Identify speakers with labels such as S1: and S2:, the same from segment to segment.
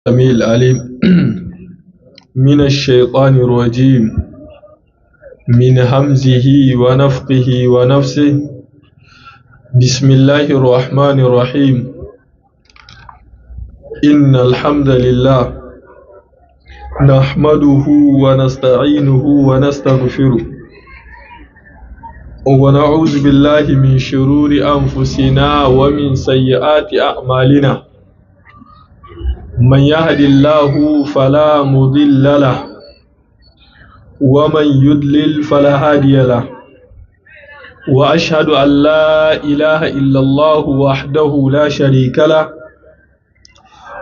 S1: السميع العليم من الشيطان الرجيم من همزه ونفخه ونفسه بسم الله الرحمن الرحيم إن الحمد لله نحمده ونستعينه ونستغفره ونعوذ بالله من شرور أنفسنا ومن سيئات أعمالنا من يهد الله فلا مضل له ومن يضلل فلا هادي له وأشهد أن لا إله إلا الله وحده لا شريك له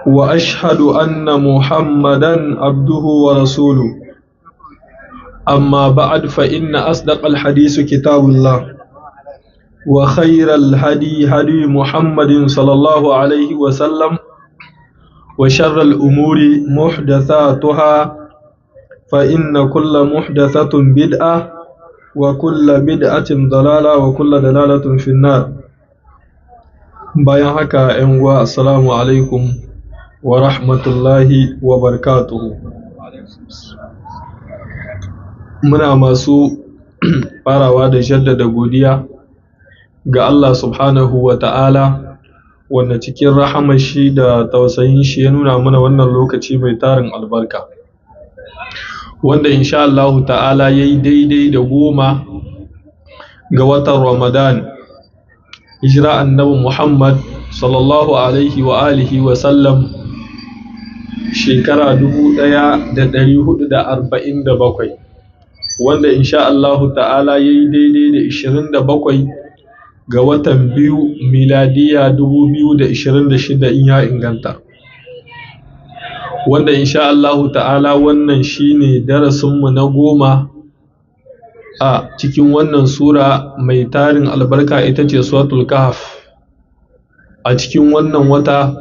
S1: وأشهد أن محمدا عبده ورسوله أما بعد فإن أصدق الحديث كتاب الله وخير الهدي هدي محمد صلى الله عليه وسلم وشر الأمور محدثاتها فإن كل محدثة بدعة وكل بدعة ضلالة وكل ضلالة في النار. bayan haka ‘yan uwa assalamu alaikum wa rahmatullahi wa barakatuhu. Muna masu farawa da jaddada godiya ga Allah subhanahu wa ta'ala wanda cikin rahamar shi da tausayin shi ya nuna mana wannan lokaci mai tarin albarka, wanda insha Allah ta'ala ya yi daidai da 10 ga watan Ramadan, hijira annabi Muhammad sallallahu alaihi wa alihi wa sallam shekara 1447, wanda insha Allah ta'ala ya yi daidai da 27 ga watan 2 miladiya 2026 in ya inganta, wanda insha Allahu ta'ala wannan shine darasinmu na 10 a cikin wannan sura mai tarin albarka, ita ce suratul kahf, a cikin wannan wata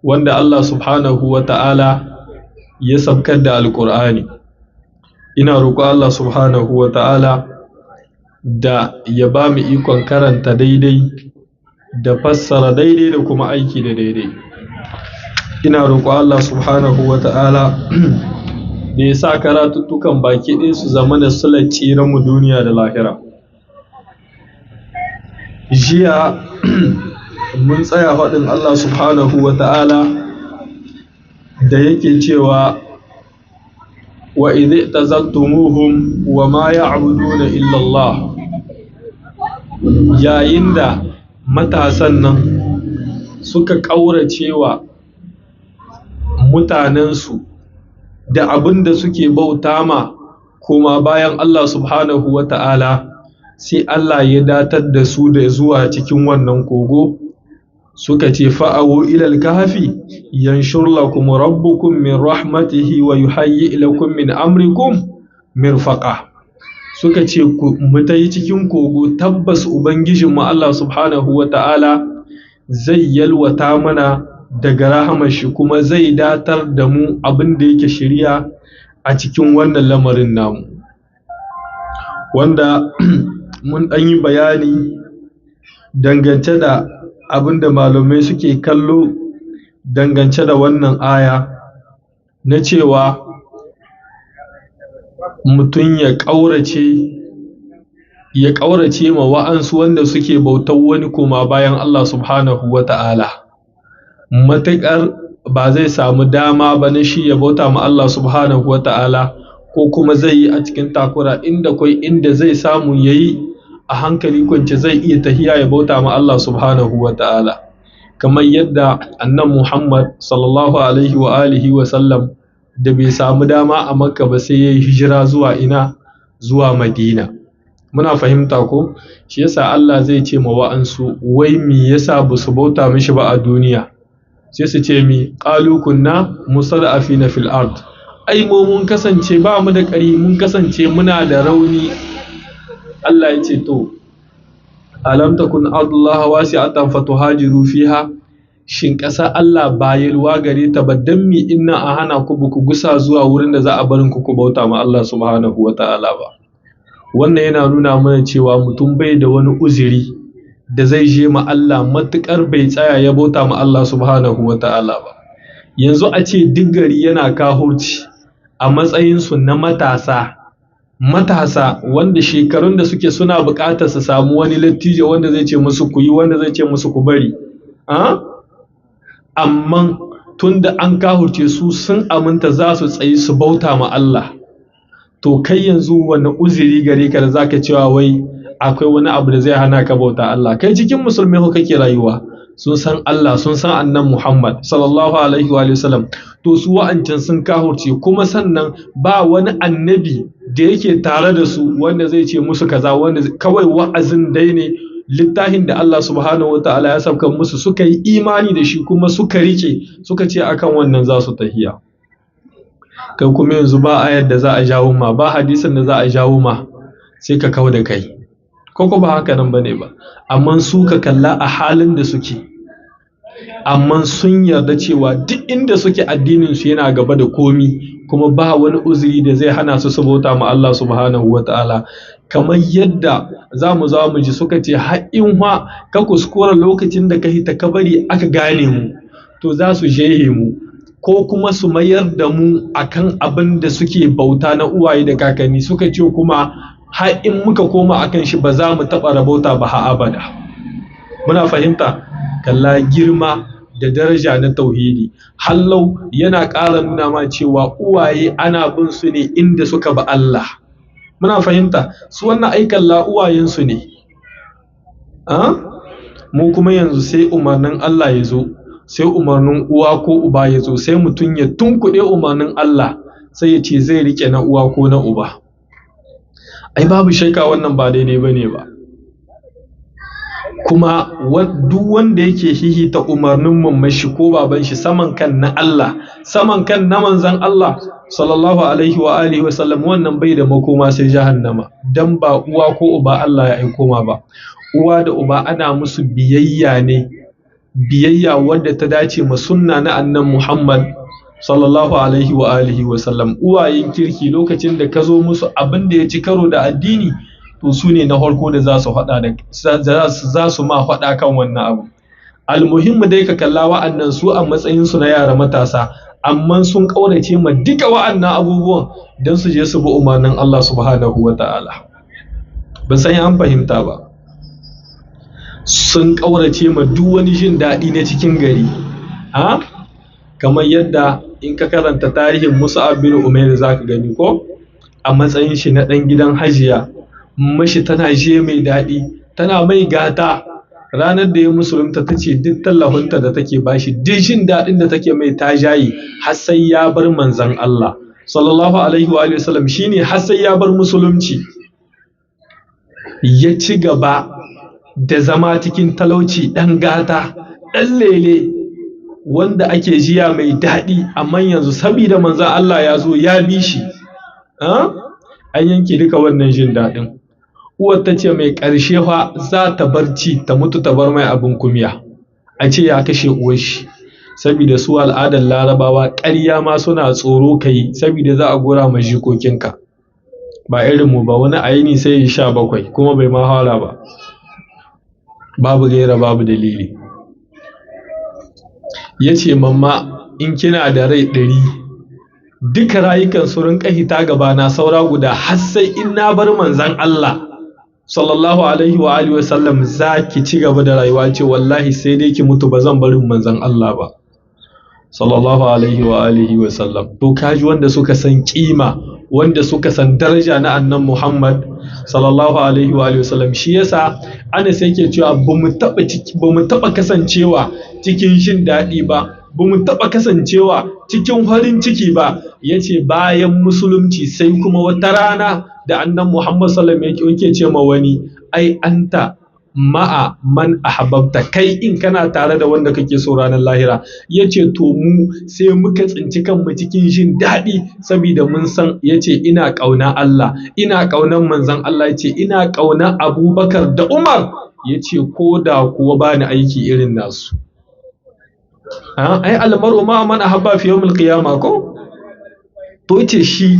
S1: wanda Allah subhanahu wa ta'ala ya sabkar da alƙur'ani. Ina roƙo Allah subhanahu wa ta'ala da ya ba mu ikon karanta daidai da fassara daidai da kuma aiki da daidai. Ina roƙo Allah subhanahu wa ta'ala da ya sa karatuttukan baki ɗaya su zama da silar tsiranmu duniya da lahira. Jiya mun tsaya faɗin Allah subhanahu wa ta'ala da yake cewa wa idh tazaltumuhum wa ma ya'buduna illa Allah, yayin da matasan nan suka ƙauracewa mutanensu da abin da suke bauta ma koma bayan Allah subhanahu wa ta'ala, sai Allah ya datar da su da zuwa cikin wannan kogo. Suka ce fa'awu ilal kahfi yanshur lakum rabbukum min rahmatihi wa yuhayyi lakum min amrikum mirfaqa. Suka ce mu tayi cikin kogo, tabbas ubangijinmu Allah subhanahu wa ta'ala zai yalwata mana daga rahamar shi kuma zai datar da mu abin da yake shiriya a cikin wannan lamarin namu, wanda mun ɗan yi bayani dangance da abin da malamai suke kallo dangance da wannan aya na cewa mutum ya ƙaurace ma wa'ansu wanda suke bautar wani koma bayan Allah subhanahu wa ta'ala, matuƙar ba zai samu dama ba na shi ya bauta ma Allah subhanahu wa ta'ala, ko kuma zai yi a cikin takura inda zai samu ya yi a hankali kwance zai iya tahiya ya bauta ma Allah subhanahu wa ta'ala, kamar yadda annan Muhammad sallallahu alaihi wa alihi wa sallam da bai samu dama a Makka ba sai ya yi hijira zuwa zuwa Madina. Muna fahimta ko? Shi yasa Allah zai ce ma wa'ansu wai me yasa ba su bauta mishi ba a duniya, sai su ce mi qalu kunna mustad'afina fil ard, ai mu mun kasance ba mu da ƙari, mun kasance muna da rauni. Allah ya ce to alam takun ardullahi wasi'atan fatuhajiru fiha, shin ƙasa Allah ba yalwa gare ta ba, dan mi inna a hana ku ba ku gusa zuwa wurin da za a barin ku bauta ma Allah subhanahu wa ta'ala ba. Wannan yana nuna mana cewa mutum bai da wani uzuri da zai je ma Allah matuƙar bai tsaya ya bauta ma Allah subhanahu wa ta'ala ba. yanzu a ce duk gari yana kahurci a matsayinsu na matasa wanda shekarun da suke suna buƙatar su samu wani lattijo wanda zai ce musu ku yi, wanda zai ce musu ku bari, amma tun da an kahurce su sun aminta za su tsayi su bauta ma Allah, to kai yanzu wani uzuri gare ka da zaka cewa wai akwai wani abu da zai hana ka bauta Allah? Kai cikin musulmai ko kake rayuwa, sun san Allah, sun san annan Muhammad sallallahu alaihi wa sallam, to su wa'ancan sun kahurce, kuma sannan ba wani annabi da yake tare da su wanda zai ce musu kaza, wanda kawai wa'azin dai ne, littafin da Allah subhanahu wa ta'ala ya sauka musu suka yi imani da shi kuma suka rike, suka ce akan wannan za su tahiya. Kai kuma yanzu ba ayar da za a jawo ma, ba hadisin da za a jawo ma, sai ka kau da kai, ko ba haka nan bane ba. Amma su ka kalla a halin da suke, amma sun yarda cewa duk inda suke addinin su yana gaba da komi, kuma ba wani uzuri da zai hana su bauta ma Allah subhanahu wa ta'ala. Kamar yadda za mu ji suka ce haƙin ka kuskura lokacin da ka hita ka bari aka gane mu, to za su jehe mu ko kuma su mayar da mu akan abin da suke bauta na uwaye da kakanni. Suka ce kuma har in muka koma akan shi ba za mu taɓa rabauta ba har abada. Muna fahimta? Kalla girma da daraja na tauhidi. Hallau yana ƙara nuna ma cewa uwaye ana bin su ne inda suka ba Allah. Muna fahimta? Su wannan aikalla uwayensu ne. Mu kuma yanzu sai umarnin Allah ya zo, sai umarnin uwa ko uba ya zo, sai mutum ya tunkuɗe umarnin Allah, sai ya ce zai riƙe na uwa ko na uba. Ai babu shakka wannan ba daidai bane ba. Kuma duk wanda yake hihita umarnin mamashi ko baban shi saman kan na Allah, saman kan na manzon Allah sallallahu alaihi wa alihi wa sallam, wannan bai da makoma sai jahannama, dan ba uwa ko uba Allah ya aiko ma ba. Uwa da uba ana musu biyayya ne, biyayya wadda ta dace ma sunna na annan Muhammad sallallahu alaihi wa alihi wa sallam. Uwayen kirki lokacin da ka zo musu abin da ya ci karo da addini, to su ne na farko da za su ma faɗa kan wannan abu. Almuhimmu dai ka kalla wa'annan su a matsayinsu na yara matasa, amma sun ƙaurace ma duka wa'annan abubuwan don su je su bi umarnin Allah subhanahu wa ta'ala. Ban san an fahimta ba. Sun ƙaurace ma duk wani jin daɗi na cikin gari. Kamar yadda in ka karanta tarihin Mus'ab bin Umair za ka gani ko, a matsayin shi na ɗan gidan hajiya, mashi tana je mai daɗi, tana mai gata. Ranar da ya musulunta ta ce duk tallafinta da take bashi, duk jin daɗin da take mai ta jayi, har sai ya bar manzon Allah sallallahu alaihi wa sallam, shine har sai ya bar musulunci, ya ci gaba da zama cikin talauci, ɗan gata, ɗan lele, wanda ake jiya mai daɗi. Amma yanzu saboda manzon Allah ya zo ya bi shi, an yanke duka wannan jin daɗin. Uwar ta ce mai ƙarshe fa za ta barci ta mutu ta bar mai abin kumya, a ce ya kashe uwar shi. Saboda su al'adar Larabawa ƙarya ma suna tsoro kai, saboda za a gora ma jikokinka. Ba irin mu ba, wani aini sai ya 17 kuma bai ma fara ba, babu gaira babu dalili. Ya ce mamma in kina da rai 100, duka rayukan su rinƙa hita gabana saura guda, har sai in na bar manzon Allah sallallahu alaihi wa alihi wasallam za ki ci gaba da rayuwa. Ce wallahi sai dai ki mutu, ba zan barin manzon Allah ba sallallahu alaihi wa alihi wasallam. To kaji wanda suka san kima, wanda suka san daraja na annan Muhammad sallallahu alaihi wa alihi wasallam. Shi yasa Anas yake cewa ba mu taɓa kasancewa cikin jin daɗi ba, ba mu taɓa kasancewa cikin farin ciki ba, yace bayan musulunci, sai kuma wata rana da annan Muhammad sallallahu alaihi wasallam yake ce ma wani, ai anta ma'a man ahbabta, kai in kana tare da wanda kake so ranar lahira. Yace to mu sai muka tsinci kanmu cikin jin daɗi, saboda mun san, yace ina ƙauna Allah, ina ƙaunar manzon Allah, yace ina ƙauna Abubakar da Umar, yace ko da kuwa bani aiki irin nasu. Ai almar'u ma'a man ahabba fi yawmil qiyamah ko. To yace shi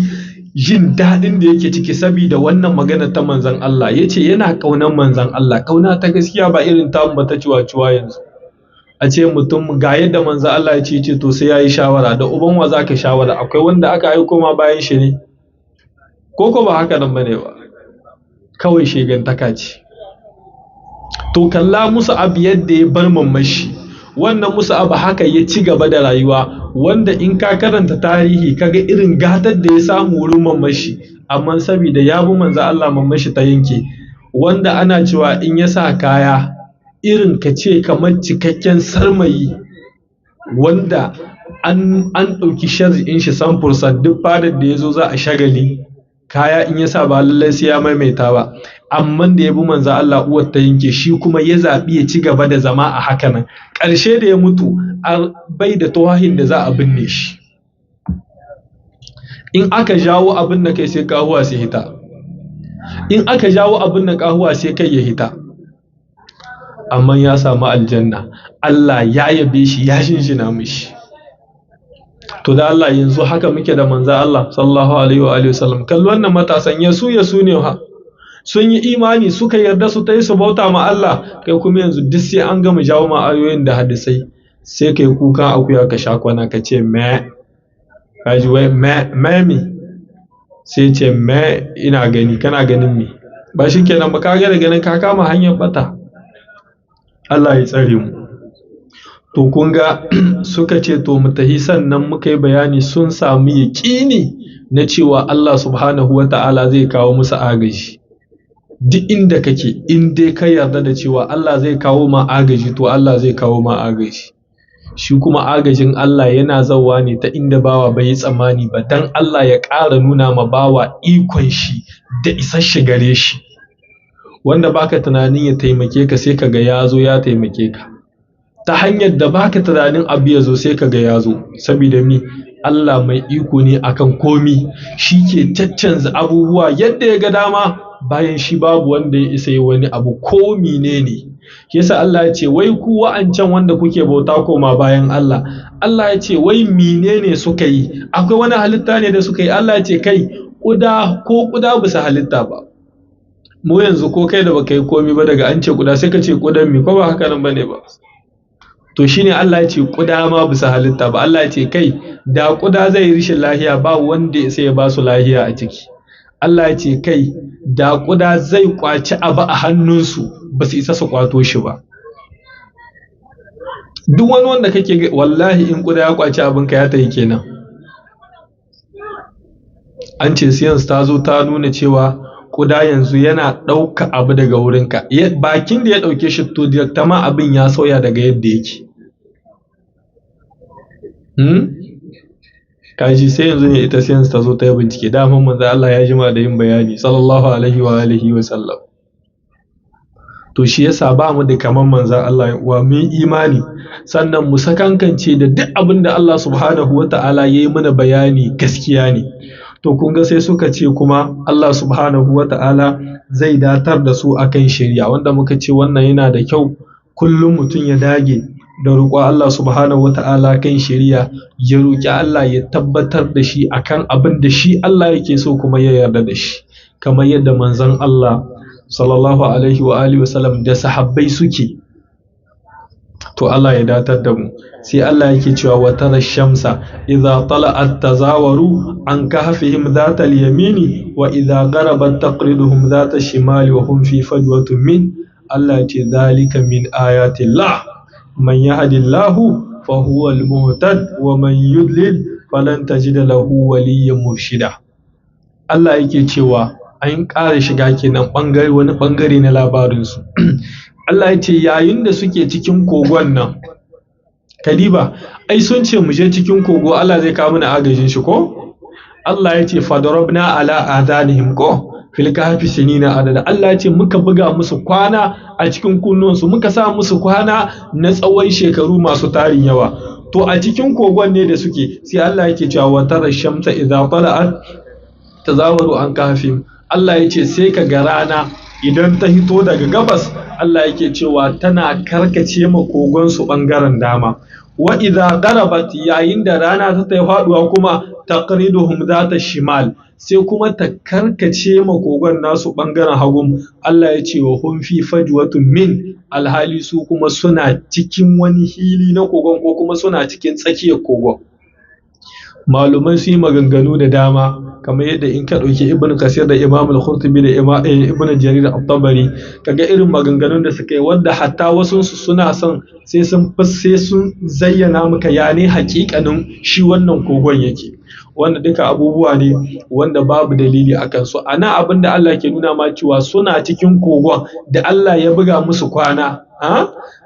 S1: jin daɗin da yake ciki saboda wannan magana ta manzon Allah, yace yana ƙaunar manzon Allah, ƙauna ta gaskiya, ba irin tamu ba ta ciwa-ciwa yanzu. a ce mutum ga yadda manzo Allah ya ce to sai yayi shawara da uban wa zaka shawara, akwai wanda aka aiko ma bayan shi ne ko ba haka nan bane ba, kawai shegantaka ce. To kalla Mus'ab yadda ya bar mamashi, wannan Mus'ab haka ya ci gaba da rayuwa, wanda in ka karanta tarihi kaga irin gatar da ya samu wurin mamashi, amma saboda ya bi manzo Allah mamashi ta yanke, wanda ana cewa in ya sa kaya irin ka ce kamar cikakken sarmayi, wanda an ɗauki shar'in shi samfursa, duk fadar da ya zo za a shagali, kaya in ya sa ba lallai sai ya maimaita ba, amma da ya bi manzo Allah uwar ta yanke, shi kuma ya zaɓi ya ci gaba da zama a haka nan. Ƙarshe da ya mutu bai da tawahin da za a binne shi, in aka jawo abin da kai sai kahuwa sai hita, in aka jawo abin da kahuwa sai kai ya hita, amma ya samu aljanna, Allah ya yabe shi, ya shinshina mishi. To da Allah yanzu haka muke da manzo Allah sallallahu alaihi wa alihi wasallam. Kalli wannan matasan yasu ne ha, sun yi imani suka yarda su tayi su bauta ma Allah, kai kuma yanzu duk sai an gama jawo ma ayoyin da hadisai sai kai kukan akuya ka sha kwana ka ce me, kaji wai me sai ce me ina gani, kana ganin me, ba shi kenan ba, ka ga da ganin ka kama hanyar bata. Allah ya tsare mu. To kun ga suka ce to mu tahi, sannan muka yi bayani sun samu yaƙini na cewa Allah subhanahu wa ta'ala zai kawo musu agaji. Duk inda kake, in dai ka yarda da cewa Allah zai kawo ma agaji, to Allah zai kawo ma agaji. Shi kuma agajin Allah yana zawa ne ta inda bawa bai yi tsammani ba, dan Allah ya ƙara nuna ma bawa ikon shi da isasshe gare shi, wanda baka tunanin ya taimake ka sai kaga ya zo ya taimake ka, ta hanyar da baka tunanin abu ya zo sai kaga ya zo. Saboda mi? Allah mai iko ne akan komi, shi ke caccanza abubuwa yadda ya ga dama, bayan shi babu wanda ya isa yi wani abu ko menene. Yasa Allah ya ce wai ku wa'ancan wanda kuke bauta koma bayan Allah, Allah ya ce wai menene suka yi, akwai wani halitta ne da suka yi? Allah ya ce kai kuda bisa halitta ba. Mu yanzu ko kai da baka yi komi ba, daga an ce kuda sai ka ce kudan mi, ko ba haka nan bane ba? To shine Allah ya ce kuda ma bisa halitta ba. Allah ya ce kai da kuda zai rishin lahiya ba wanda sai ya ba su lahiya a ciki. Allah ya ce kai da kuda zai kwaci abu a hannunsu ba su isa su kwato shi ba. Duk wani wanda kake wallahi in kuda ya kwaci abinka ya tayi kenan. An ce science ta zo ta nuna cewa kuda yanzu yana ɗauka abu daga wurinka, bakin da ya ɗauke shi to direct ma abin ya sauya daga yadda yake. Kaji sai yanzu ne ita science ta zo ta yi bincike, daman manzo Allah ya jima da yin bayani sallallahu alaihi wa alihi wa sallam. To shi yasa ba mu da kaman manzo Allah wa mu imani, sannan mu sakankance da duk abin da Allah subhanahu wa ta'ala ya yi mana bayani gaskiya ne. To kun ga sai suka ce kuma Allah subhanahu wa ta'ala zai datar da su akan shari'a, wanda muka ce wannan yana da kyau kullum mutum ya dage da roƙo Allah subhanahu wa ta'ala kan shari'a, ya roƙi Allah ya tabbatar da shi akan abin da shi Allah yake so kuma ya yarda da shi, kamar yadda manzon Allah sallallahu alaihi wa alihi wa sallam da sahabbai suke. To Allah ya datar da mu. Sai Allah yake cewa wa tara shamsa idza tala'at tazawaru an kahfihim dhata al-yamini wa idza gharabat taqriduhum dhata shimali wa hum fi fajwatin min. Allah ya ce zalika min ayatillah man yahdillahu fa huwa al-muhtad wa man yudlil falan tajida lahu waliyyan murshida. Allah yake cewa an ƙara shiga kenan wani bangare na labarinsu. Allah ya ce yayin da suke cikin kogon nan, kadiba ai sun ce mu je cikin kogo Allah zai kawo mana agajin shi ko? Allah ya ce fadarabna ala adanihim ko fil kahfi sinina adada. Allah ya ce muka buga musu kwana a cikin kunnuwansu, muka sa musu kwana na tsawon shekaru masu tarin yawa. To a cikin kogon ne da suke, sai Allah yake cewa wa tara shamsa idza tala'at tazawaru an kahfihim. Allah ya ce sai ka ga rana idan ta hito daga gabas, Allah yake cewa tana karkace ma kogonsu ɓangaren dama, wa idza gharabat yayin da rana ta tayi faduwa kuma taqriduhum zata shimal sai kuma ta karkace ma kogon nasu bangaren hagu. Allah ya ce wa hum fi fajwatun min alhali su kuma suna cikin wani hili na kogon ko kuma suna cikin tsakiyar kogon. Malumai su yi maganganu da dama kamar yadda in ka ɗauki Ibn Kasir da Imam al-Qurtubi da Ibn Jarir al-Tabari kaga irin maganganun da suka yi wanda hatta wasu suna son sai sun zayyana maka ya ne hakikanin shi wannan kogon yake, wanda duka abubuwa ne wanda babu dalili a kansu. Ana abin da Allah ke nuna ma cewa suna cikin kogon da Allah ya buga musu kwana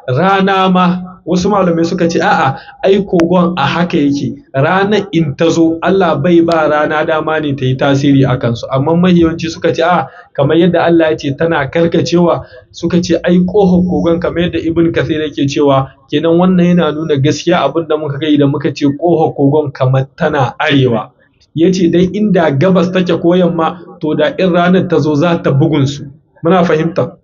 S1: rana ma. Wasu malamai suka ce a'a ai kogon a haka yake, ranar in ta zo Allah bai ba rana dama ne ta yi tasiri a kansu, amma mahiyawanci suka ce a'a kamar yadda Allah ya ce tana karkacewa, suka ce ai ƙofar kogon kamar yadda Ibn Kathir yake cewa kenan wannan yana nuna gaskiya abin da muka gai da muka ce ƙofar kogon kamar tana arewa. Ya ce dai inda gabas take ko yamma to da in ranar ta zo za ta bugun su. Muna fahimta?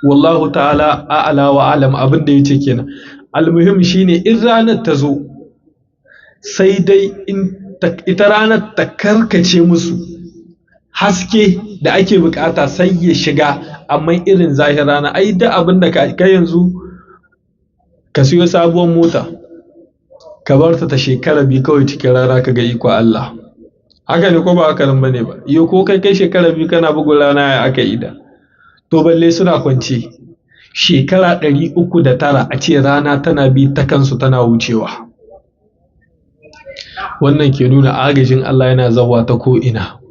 S1: Wallahu ta'ala a'ala wa alam abin da yace kenan. Almuhim shine in ranar ta zo sai dai ita ranar ta karkace musu haske da ake bukata sai ya shiga, amma irin zahir rana ai da abin da ka yanzu ka siyo sabuwar mota ka bar ta shekara biyu kawai cikin rana ka ga iko Allah. Haka ne ko ba haka nan bane ba? Iyo ko kai shekara biyu kana bugun rana ya aka ida. To balle suna kwance shekara 309 a ce rana tana bi ta kansu tana wucewa. Wannan ke nuna agajin Allah yana zawa ta ko'ina.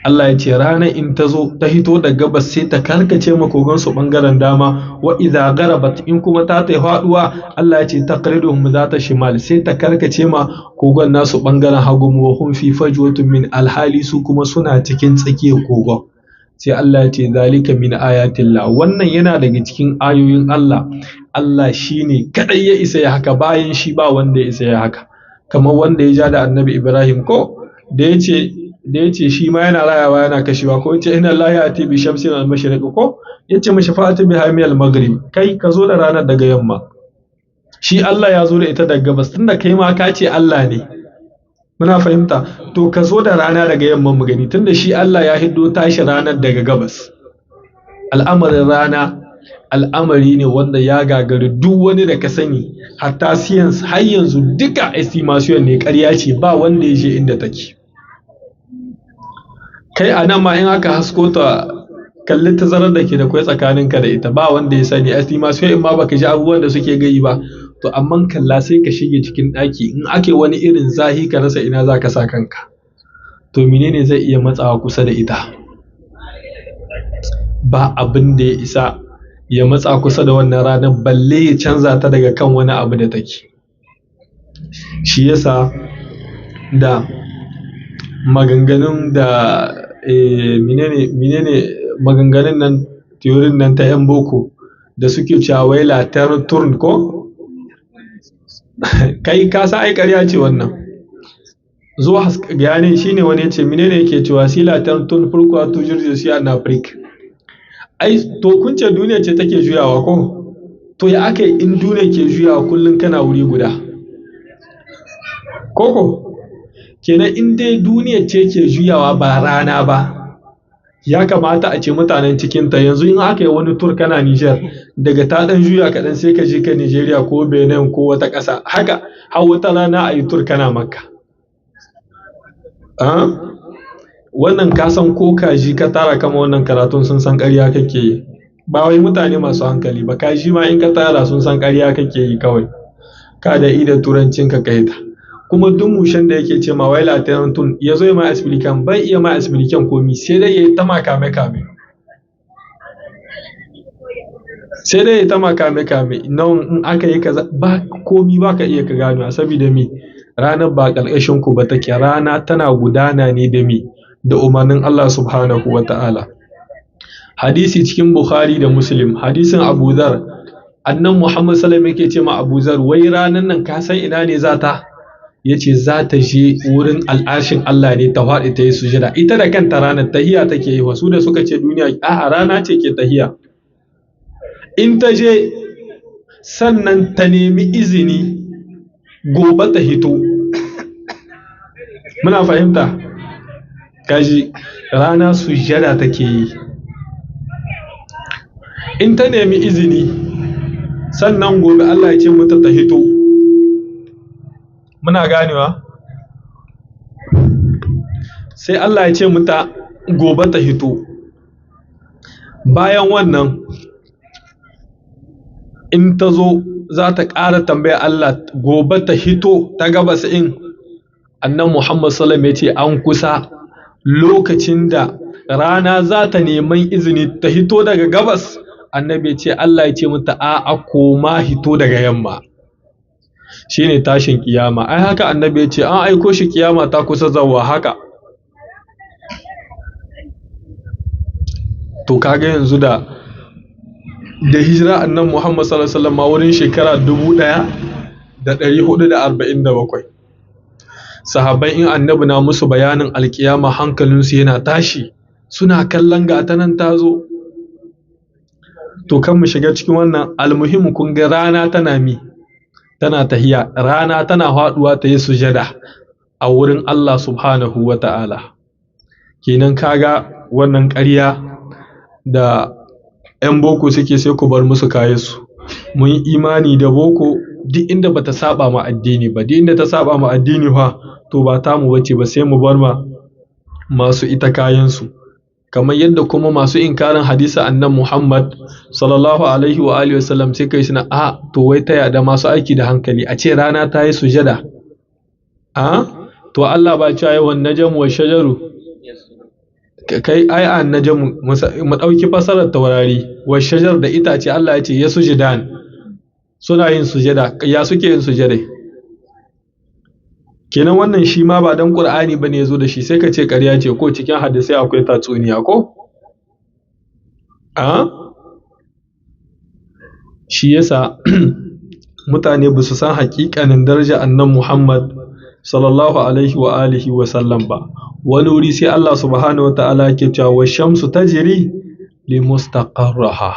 S1: Allah ya ce ranar in ta zo ta hito da gabas sai ta karkace makogansu ɓangaren dama, wa idza garabat in kuma ta tai faɗuwa Allah ya ce taqriduhum zata shimal sai ta karkace ma kogon nasu ɓangaren hagu, wa hum fi fajwatin min alhali su kuma suna cikin tsakiyar kogon. Sai Allah ya ce zalika min ayatillah, wannan yana daga cikin ayoyin Allah. Allah shine kadai ya isa ya haka, bayan shi ba wanda ya isa ya haka. Kamar wanda ya ja da Annabi Ibrahim ko da yace shi ma yana rayawa yana kashewa, ko yace inna Allah ya'ti bi shamsin al-mashriq, ko yace mashi fa'ati bi hamil al-maghrib, kai ka zo da ranar daga yamma. Shi Allah ya zo da ita daga gabas, tunda kai ma ka ce Allah ne. Muna fahimta? To ka zo da rana daga yamma mu gani, tunda shi Allah ya hiddo tashi ranar daga gabas. Al'amarin rana al'amari ne wanda ya gagari duk wani da ka sani, hatta science har yanzu duka estimation ne, ƙarya ce, ba wanda ya je inda take. Kai a nan ma in aka hasko ta kalli tazarar da ke da kwai tsakaninka da ita, ba wanda ya sani. Estimation in ma baka ji abubuwan da suke gai ba, to amma kalla sai ka shige cikin ɗaki, in ake wani irin zahi ka rasa ina za ka sa kanka, to menene zai iya matsawa kusa da ita? Ba abin da ya isa ya matsa kusa da wannan ranar, balle ya canza ta daga kan wani abu da take. Shi yasa da maganganun da menene maganganun nan, teorin nan ta yan boko da suke cewa wai la terre tourne ko kai ka sa ai ƙarya ce wannan. Zo gane shine wani yace menene yake cewa si la terre tourne pourquoi toujours je suis en Afrique. Ai to kun ce duniya ce take juyawa ko, to ya aka in duniya ke juyawa kullum kana wuri guda koko? Kenan in dai duniya ce ke juyawa ba rana ba, ya kamata a ce mutanen cikinta yanzu in aka yi wani tur kana Niger, daga ta ɗan juya kaɗan sai ka je ka Nigeria ko Benin ko wata ƙasa, haka har wata rana a yi tur kana Makka. Wannan ka san ko kaji ka tara kama wannan karatun sun san ƙarya kake yi, ba wai mutane masu hankali ba, kaji ma in ka tara sun san ƙarya kake yi kawai, ka da ida turancin ka kai ta. Kuma duk mushen da yake ce ma wai latirantun ya zo ma explican, bai iya ma explican komi, sai dai ya yi ta makame kame, sai dai ya ta makame kame nan in aka yi kaza ba komi ba ka iya ka gano, saboda me ranar ba ƙarƙashin ku ba take, rana tana gudana ne da me da umarnin Allah subhanahu wa ta'ala. Hadisi cikin Bukhari da Muslim, hadisin Abu Dhar, annan Muhammad sallallahu alaihi wasallam yake ce ma Abu Dhar, wai ranan nan ka san ina ne za ta? Yace za ta je wurin al'arshin Allah ne ta faɗi ta yi sujada. Ita da kanta ranar tahiya take yi, wasu da suka ce duniya, a'a rana ce ke tahiya. In ta je sannan ta nemi izini gobe ta hito. Muna fahimta? Kaji rana sujada take yi. In ta nemi izini sannan gobe Allah ya ce mata ta hito. Muna ganewa? Sai Allah ya ce mata gobe ta hito. Bayan wannan in ta zo za ta ƙara tambaya Allah gobe ta hito ta gabas in annan Muhammad sallam ya ce an kusa lokacin da rana za ta neman izini ta hito daga gabas, annabi ya ce Allah ya ce mata a koma hito daga yamma. Shine tashin kiyama. Ai haka annabi ya ce an aiko shi kiyama ta kusa zawa haka. To kaga yanzu da hijira annan Muhammad sallallahu alaihi wasallam wurin shekara 1447. Sahabbai in annabi na musu bayanin alkiyama hankalinsu yana tashi, suna kallon gata nan ta zo. To kan mu shiga cikin wannan, almuhimu kun ga rana tana tahiya, rana tana faduwa ta yi sujada a wurin Allah subhanahu wa ta'ala. Kenan kaga wannan ƙarya da 'yan boko suke sai ku bar musu kayansu. Mun yi imani da boko duk inda bata saba ma addini ba, duk inda ta saba ma addini fa to ba tamu bace ba, sai mu bar ma masu ita kayansu. Kamar yadda kuma masu inkarin hadisi annan Muhammad sallallahu alaihi wa alihi wasallam sai kai suna to wai ta yada masu aiki da hankali a ce rana ta yi sujada. To Allah ba cewa yawan najmu wa shajaru, kai ai an najmu mu dauki fasarar taurari wa shajar da itace, Allah ya ce ya sujudan, suna yin sujada. Ya suke yin sujada? Kenan wannan shi ma ba dan Qur'ani bane yazo da shi, sai ka ce ƙarya ce ko cikin hadisi akwai tatsuniya ko? Shi yasa mutane ba su san haƙiƙanin daraja annan Muhammad sallallahu alaihi wa alihi wa sallam ba. Wani wuri sai Allah subhanahu wa ta'ala yake cewa wa shamsu tajri li mustaqarraha,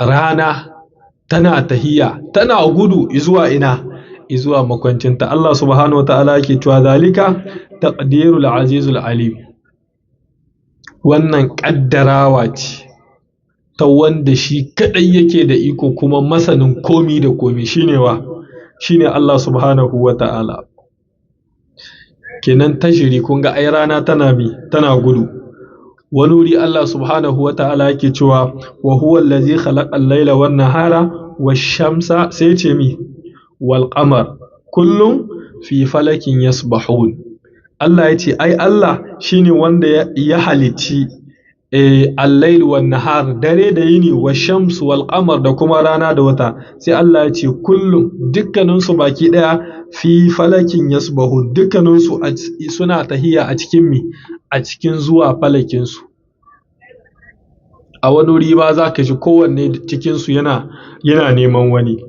S1: rana tana tahiya tana gudu zuwa ina? Zuwa makwancinta. Allah subhanahu wa ta'ala yake cewa zalika taqdirul azizul alim, wannan kaddarawa ce ta wanda shi kadai yake da iko kuma masanin komi da komi. Shine Allah subhanahu wa ta'ala. Kenan tajiri kun ga ai rana tana gudu. Wani wuri Allah subhanahu wa ta'ala yake cewa wa huwa allazi khalaqa al-laila wan nahara wash-shamsa, sai ce wal qamar kullum fi falakin yasbahun. Allah ya ce ai Allah shine wanda ya halitti al-lail wan nahar, dare da yini, wash-shams wal qamar da kuma rana da wata. Sai Allah ya ce kullum, dukkanin su baki daya, fi falakin yasbahun, dukkanin su suna tahiya a cikin zuwa falakin su. A wani wuri ba za ka ji kowanne cikin su yana neman wani.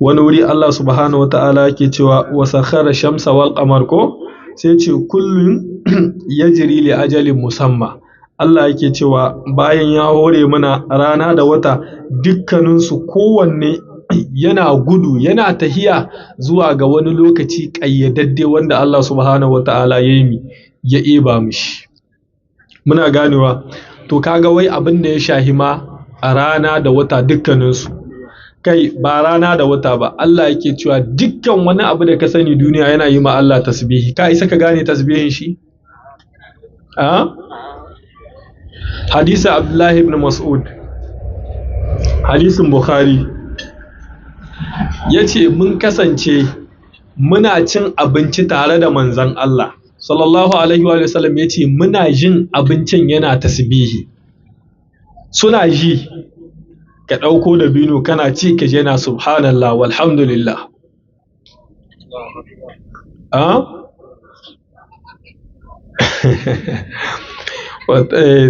S1: Wani wuri Allah subhanahu wata'ala yake cewa wa sakhara shamsa wal qamar ko, sai ce kullun yajri li ajalin musamma. Allah yake cewa bayan ya hore mana rana da wata, dukkaninsu kowanne yana gudu, yana tahiya zuwa ga wani lokaci ƙayyadadde wanda Allah subhanahu wata'ala ya eba mishi. Muna ganewa? To kaga wai abin da ya shahi ma a rana da wata dukkaninsu, kai ba rana da wata ba, Allah yake cewa dukkan wani abu da ka sani duniya yana yi ma Allah tasbihi. Ka isa ka gane tasbihin shi? Hadisi Abdullahi ibn Mas'ud, hadisin Bukhari, ya ce mun kasance muna cin abinci tare da manzon Allah sallallahu alaihi wa sallam, ya ce muna jin abincin yana tasbihi. Suna ji, ka ɗauko da bino kana ci ka je na subhanallah walhamdulillah.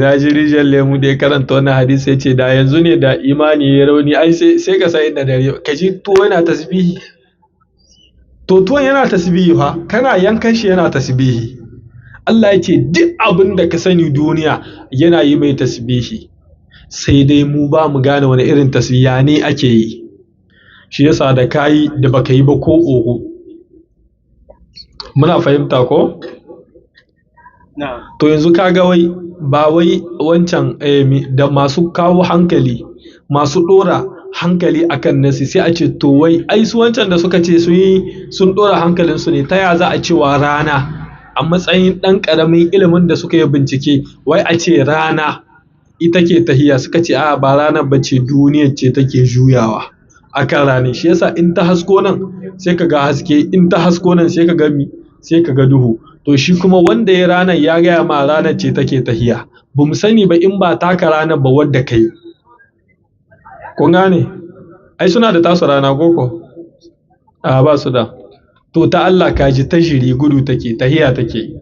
S1: Na ji rijiyar lemu da ya karanta wannan hadisi, ya ce da yanzu ne da imani ya rauni, ai sai ka sa inda dare ka ji tuwo yana tasbihi. To tuwon yana tasbihi fa, kana yankan shi yana tasbihi. Allah ya ce duk abin da ka sani duniya yana yi mai tasbihi. sai dai mu ba mu gane wani irin tasbiya ne ake yi, shi yasa da kayi da baka yi ba ko oho. Muna fahimta ko? To yanzu kaga wai ba wai wancan da masu kawo hankali, masu ɗora hankali akan nasi sai a ce to wai ai su wancan da suka ce sun ɗora hankalinsu ne, ta ya za a cewa rana a matsayin ɗan ƙaramin ilimin da suka yi bincike wai a ce rana ita ke tahiya, suka ce a ba ranar ba ce, duniyar ce take juyawa akan ranar. Shi yasa in ta hasko nan sai ka ga haske, in ta hasko nan sai ka ga sai ka ga duhu. To shi kuma wanda ya ranar ya gaya ma ranar ce take tahiya, ba mu sani ba in ba taka ranar ba wadda kai. Kun gane? Ai suna da tasu rana koko? A ba su da. To ta Allah kaji ta jiri gudu take, tahiya take.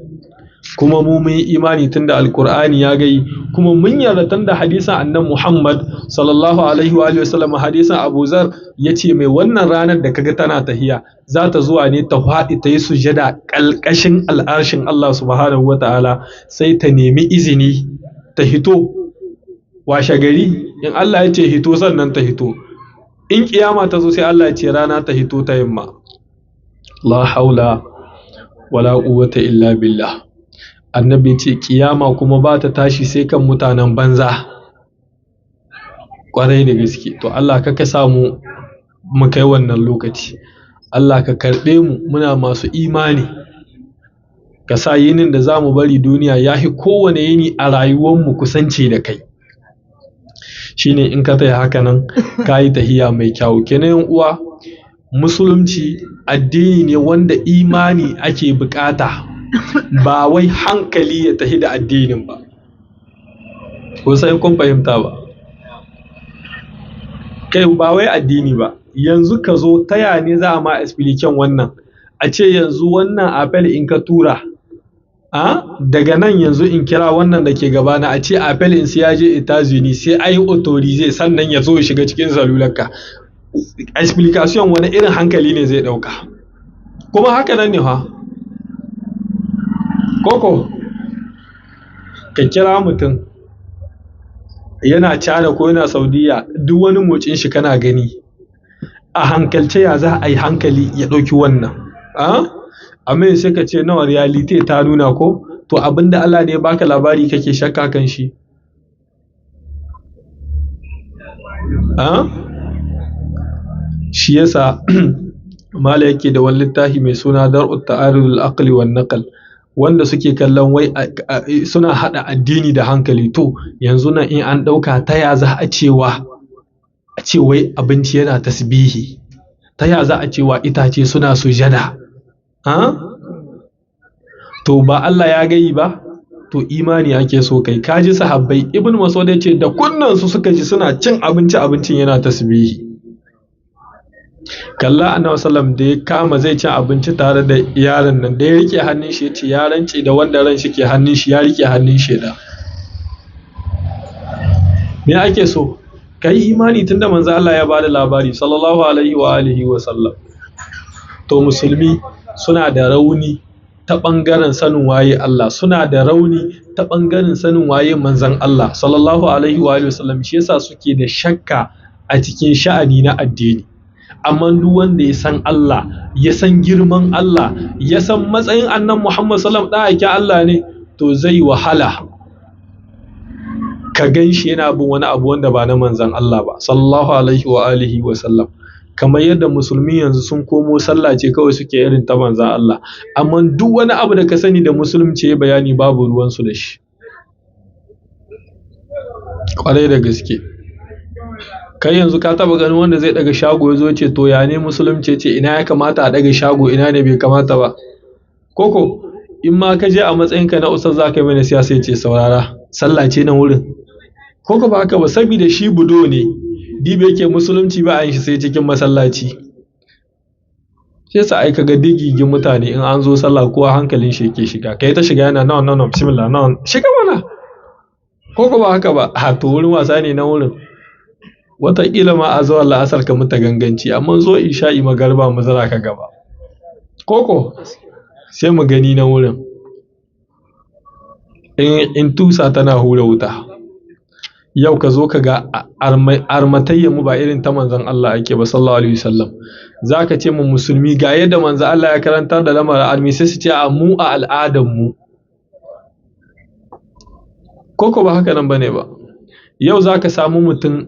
S1: Kuma mu mun yi imani tunda Alkur'ani ya gai, kuma mun yarda tunda hadisan annan Muhammad sallallahu alaihi wa sallam, hadisan Abu Zar ya ce mai wannan ranar da kaga tana tahiya za ta zuwa ne ta faɗi ta yi sujada ƙalƙashin al'arshin Allah subhanahu wa ta'ala, sai ta nemi izini ta hito washe gari. In Allah ya ce hito sannan ta hito, in kiyama ta zo sai Allah ya ce rana ta hito ta yamma. La haula wala quwwata illa billah. Annabi ce kiyama kuma ba ta tashi sai kan mutanen banza. Kwarai da gaske. To Allah ka samu mu kai wannan lokaci. Allah ka karɓe mu muna masu imani. Ka sa yinin da za mu bari duniya ya fi kowane yini a rayuwarmu kusanci da kai. Shine in ka taya haka nan ka yi tahiya mai kyau. Kenan uwa, musulunci addini ne wanda imani ake bukata, ba wai hankali ya tahi da addinin ba. Ko sai kun fahimta ba? Kai ba wai addini ba. Yanzu ka zo taya ne za a ma explication wannan. A ce yanzu wannan apel in ka tura, daga nan yanzu in kira wannan da ke gabana a ce apel in sai ya je Etazuni sai a yi authorize sannan ya zo ya shiga cikin salularka. Explication wani irin hankali ne zai ɗauka? Kuma haka nan ne ha? Koko, ka kira mutum yana China ko yana Saudiya, duk wani motsin shi kana gani. A hankalce ya za a yi hankali ya ɗauki wannan? Amma sai ka ce nawa reality ta nuna ko? To abinda Allah ne baka labari kake shakka kan shi. Shi yasa mala yake da wani littafi mai suna Dar'ut Ta'arudul Aqli wan Naql, wanda suke kallon wai suna hada addini da hankali. To yanzu nan in an dauka ta ya za a cewa wai abinci yana tasbihi, ta ya za a cewa itace suna sujada? To ba Allah ya gayi ba? To imani ake so kai. Kaji sahabbai, Ibn Mas'ud ya ce da kunnan su suka ji suna cin abincin yana tasbihi. Kalla annabi sallam da ya kama zai ci abinci tare da yaron nan, da ya rike hannun shi ya ce ya rance da wanda ran shi ke hannun shi, ya rike hannun shi da. Me ake so? Kai imani tunda manzo Allah ya bada labari sallallahu alaihi wa alihi wa sallam. To musulmi suna da rauni ta ɓangaren sanin waye Allah, suna da rauni ta ɓangaren sanin waye manzon Allah sallallahu alaihi wa sallam. Shi yasa suke da shakka a cikin sha'ani na addini. Amma duk wanda ya san Allah, ya san girman Allah, ya san matsayin annan Muhammad sallam ɗan aikin Allah ne, to zai wahala ka gan shi yana bin wani abu wanda ba na manzon Allah ba sallallahu alaihi wa alihi wa sallam. Kamar yadda musulmi yanzu sun komo sallah ce kawai suke irin ta manzon Allah, amma duk wani abu da ka sani da musulunci ya bayani babu ruwansu da shi. Kwarai da gaske. Kai yanzu ka taba ganin wanda zai daga shago ya zo ce to ya ne musulunci ce ina ya kamata a daga shago, ina ne bai kamata ba? Koko in ma ka je a matsayinka na ustaz za ka yi mana siyasa ya ce saurara, sallah ce nan wurin. Koko ba haka ba, saboda shi budo ne, dibe yake musulunci ba a yin shi sai cikin masallaci. Sai sa ai kaga digigin mutane in an zo sallah kowa hankalin shi yake shiga, kai ta shiga yana no bismillah no shiga mana. Koko ba haka ba, to wurin wasa ne na wurin. Wataƙila ma a zuwa la'asar ka muta ganganci, amma zo isha'i magarba mu zara ka gaba. Koko sai mu gani na wurin in tusa tana hura wuta. yau ka zo ka ga armatayya mu ba irin ta manzon Allah ake ba sallallahu alaihi wasallam. Zaka ce mu musulmi ga yadda manzon Allah ya karantar da lamarin armi, sai su ce a mu a al'adan mu. Koko ba haka nan bane ba. Yau zaka samu mutum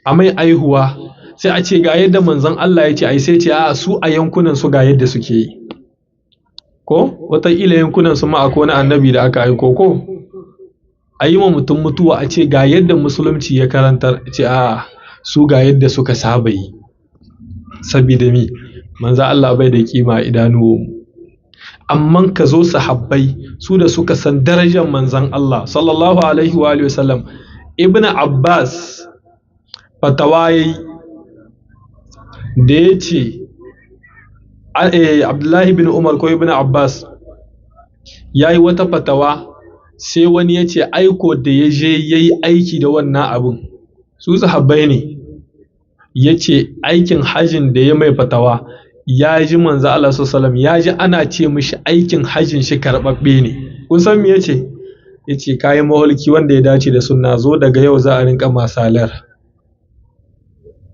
S1: a mai aihuwa sai a ce ga yadda manzon Allah ya ce ai, sai ce a su a yankunan su ga yadda suke yi. Ko wataƙila yankunan su ma akwai wani annabi da aka aiko ko a yi wa mutum mutuwa a ce ga yadda musulunci ya karantar, ce a su ga yadda suka saba yi. Sabida mi manzo Allah bai da kima a idanuwanmu. Amman ka zo sahabbai su da suka san darajar manzon Allah sallallahu alaihi wa alihi wasallam. Ibn Abbas fatawa yayi da ya ce Abdullahi bin Umar ko Ibn Abbas ya yi wata fatawa, sai wani ya ce aiko da ya je ya yi aiki da wannan abin, su sahabbai ne, ya ce aikin hajjin da ya mai fatawa ya ji manzo Allah sallallahu ya ji ana ce mishi aikin hajjin shi karɓaɓɓe ne. Kun san me ya ce? Ya ce kayan maholki wanda ya dace da sunna, zo daga yau za a rinka masalar.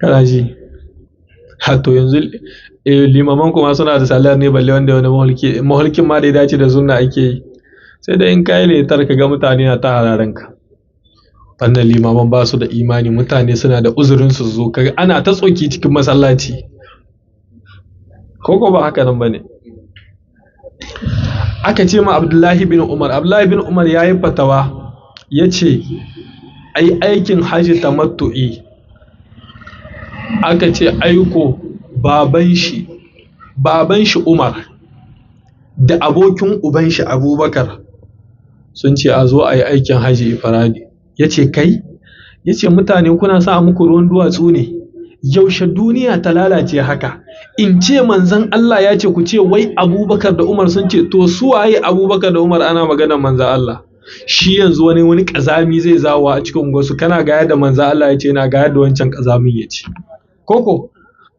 S1: Kana ji? To yanzu limaman kuma suna da salar ne balle wanda wani maholkin ma da ya dace da sunna ake yi. Sai da in kayi letar ka ga mutane na ta hararanka. Wannan limaman ba su da imani, mutane suna da uzurin su zo kaga ana ta tsoki cikin masallaci. Koko ba haka nan bane. Aka ce ma Abdullahi bin Umar ya yi fatawa, ya ce ai aikin hajji tamattu'i. Aka ce aiko baban shi Umar da abokin uban shi Abubakar sun ce a zo a yi aikin hajji ifradi. Ya ce kai, ya ce mutane kuna sa muku ruwan duwatsu ne, yaushe duniya ta lalace haka. In ce manzan Allah ya ce ku ce wai Abubakar da Umar sun ce, to su waye Abubakar da Umar ana maganar manzan Allah. Shi yanzu wani kazami zai zawo a cikin wasu, kana ga yadda manzan Allah ya ce na ga yadda wancan kazamin ya ce. Koko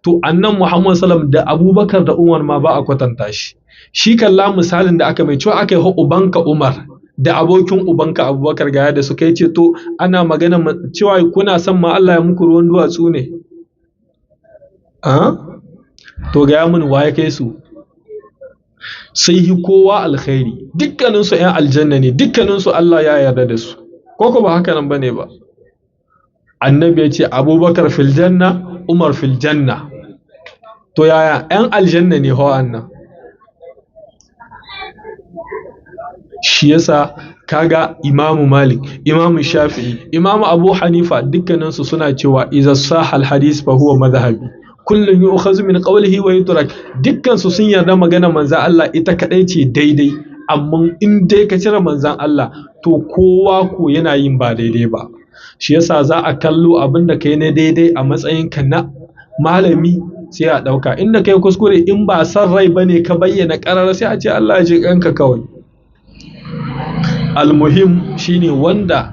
S1: to annan Muhammad sallam da Abubakar da Umar ma ba a kwatanta shi. Shi kalla misalin da aka mai cewa aka yi ubanka Umar da abokin ubanka Abubakar ga yadda suka yi, ce to ana magana cewa kuna son ma Allah ya muku ruwan duwatsu ne. To ga mun waye kai su? Sai hi kowa alkhairi, dukkaninsu 'yan aljanna ne, dukkaninsu Allah ya yarda da su. Koko ba haka nan bane ba. Annabi ya ce Abubakar fil janna, Umar fil janna. To yaya 'yan aljanna ne hawa annan? Shi yasa kaga Imamu Malik, Imamu Shafi'i, Imamu Abu Hanifa dukkaninsu suna cewa iza sahal hadis fa huwa madhhabi. Kullum yu'khazu min qawlihi wa yutrak. Dukkan su sun yarda magana manzan Allah ita kadai ce daidai, amma in dai ka cire manzan Allah to kowa ko yana yin ba daidai ba. Shi yasa za a kallo abin da kai na daidai a matsayin ka na malami sai a dauka, inda kai kuskure in ba san rai bane ka bayyana karara sai a ce Allah ya ji kanka kawai. Almuhim shine wanda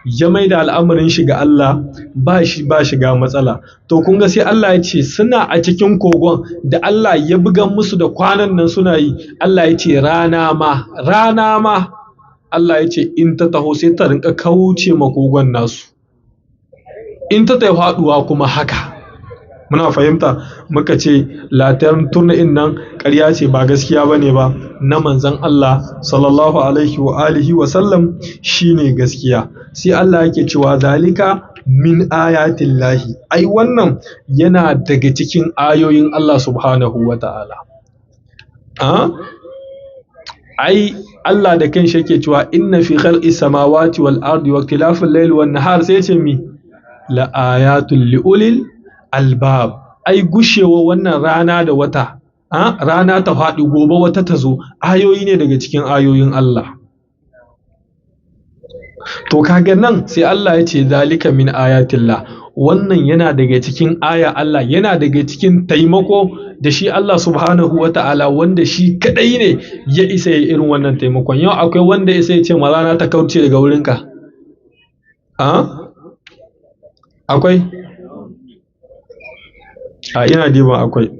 S1: ya maida al'amarin shi ga Allah ba shiga matsala. To kun ga sai Allah ya ce suna a cikin kogon da Allah ya buga musu da kwanan nan suna yi. Allah ya ce rana ma Allah ya ce in ta taho sai ta rinka kauce ma kogon nasu, in ta tafi haduwa kuma haka. Muna fahimta, muka ce latar turnain nan ƙarya ce ba gaskiya bane ba, na manzon Allah sallallahu alaihi wa alihi wa sallam shine gaskiya. Sai Allah yake cewa zalika min ayatin lahi, ai wannan yana daga cikin ayoyin Allah subhanahu wa ta'ala. Ai Allah da kanshi yake cewa inna fi khalqis samawati wal ardi wa ikhtilafil layli wan nahar, sai ce mi la ayatul liulil albab. Ai gushewa wannan rana da wata, rana ta faɗi gobe wata ta zo, ayoyi ne daga cikin ayoyin Allah. To kaga nan sai Allah ya ce zalika min ayatillah, wannan yana daga cikin aya Allah, yana daga cikin taimako da shi Allah subhanahu wa ta'ala, wanda shi kadai ne ya isa ya irin wannan taimakon. Yau akwai wanda isa ya ce ma rana ta kauce daga wurinka? Akwai? Ina diba akwai.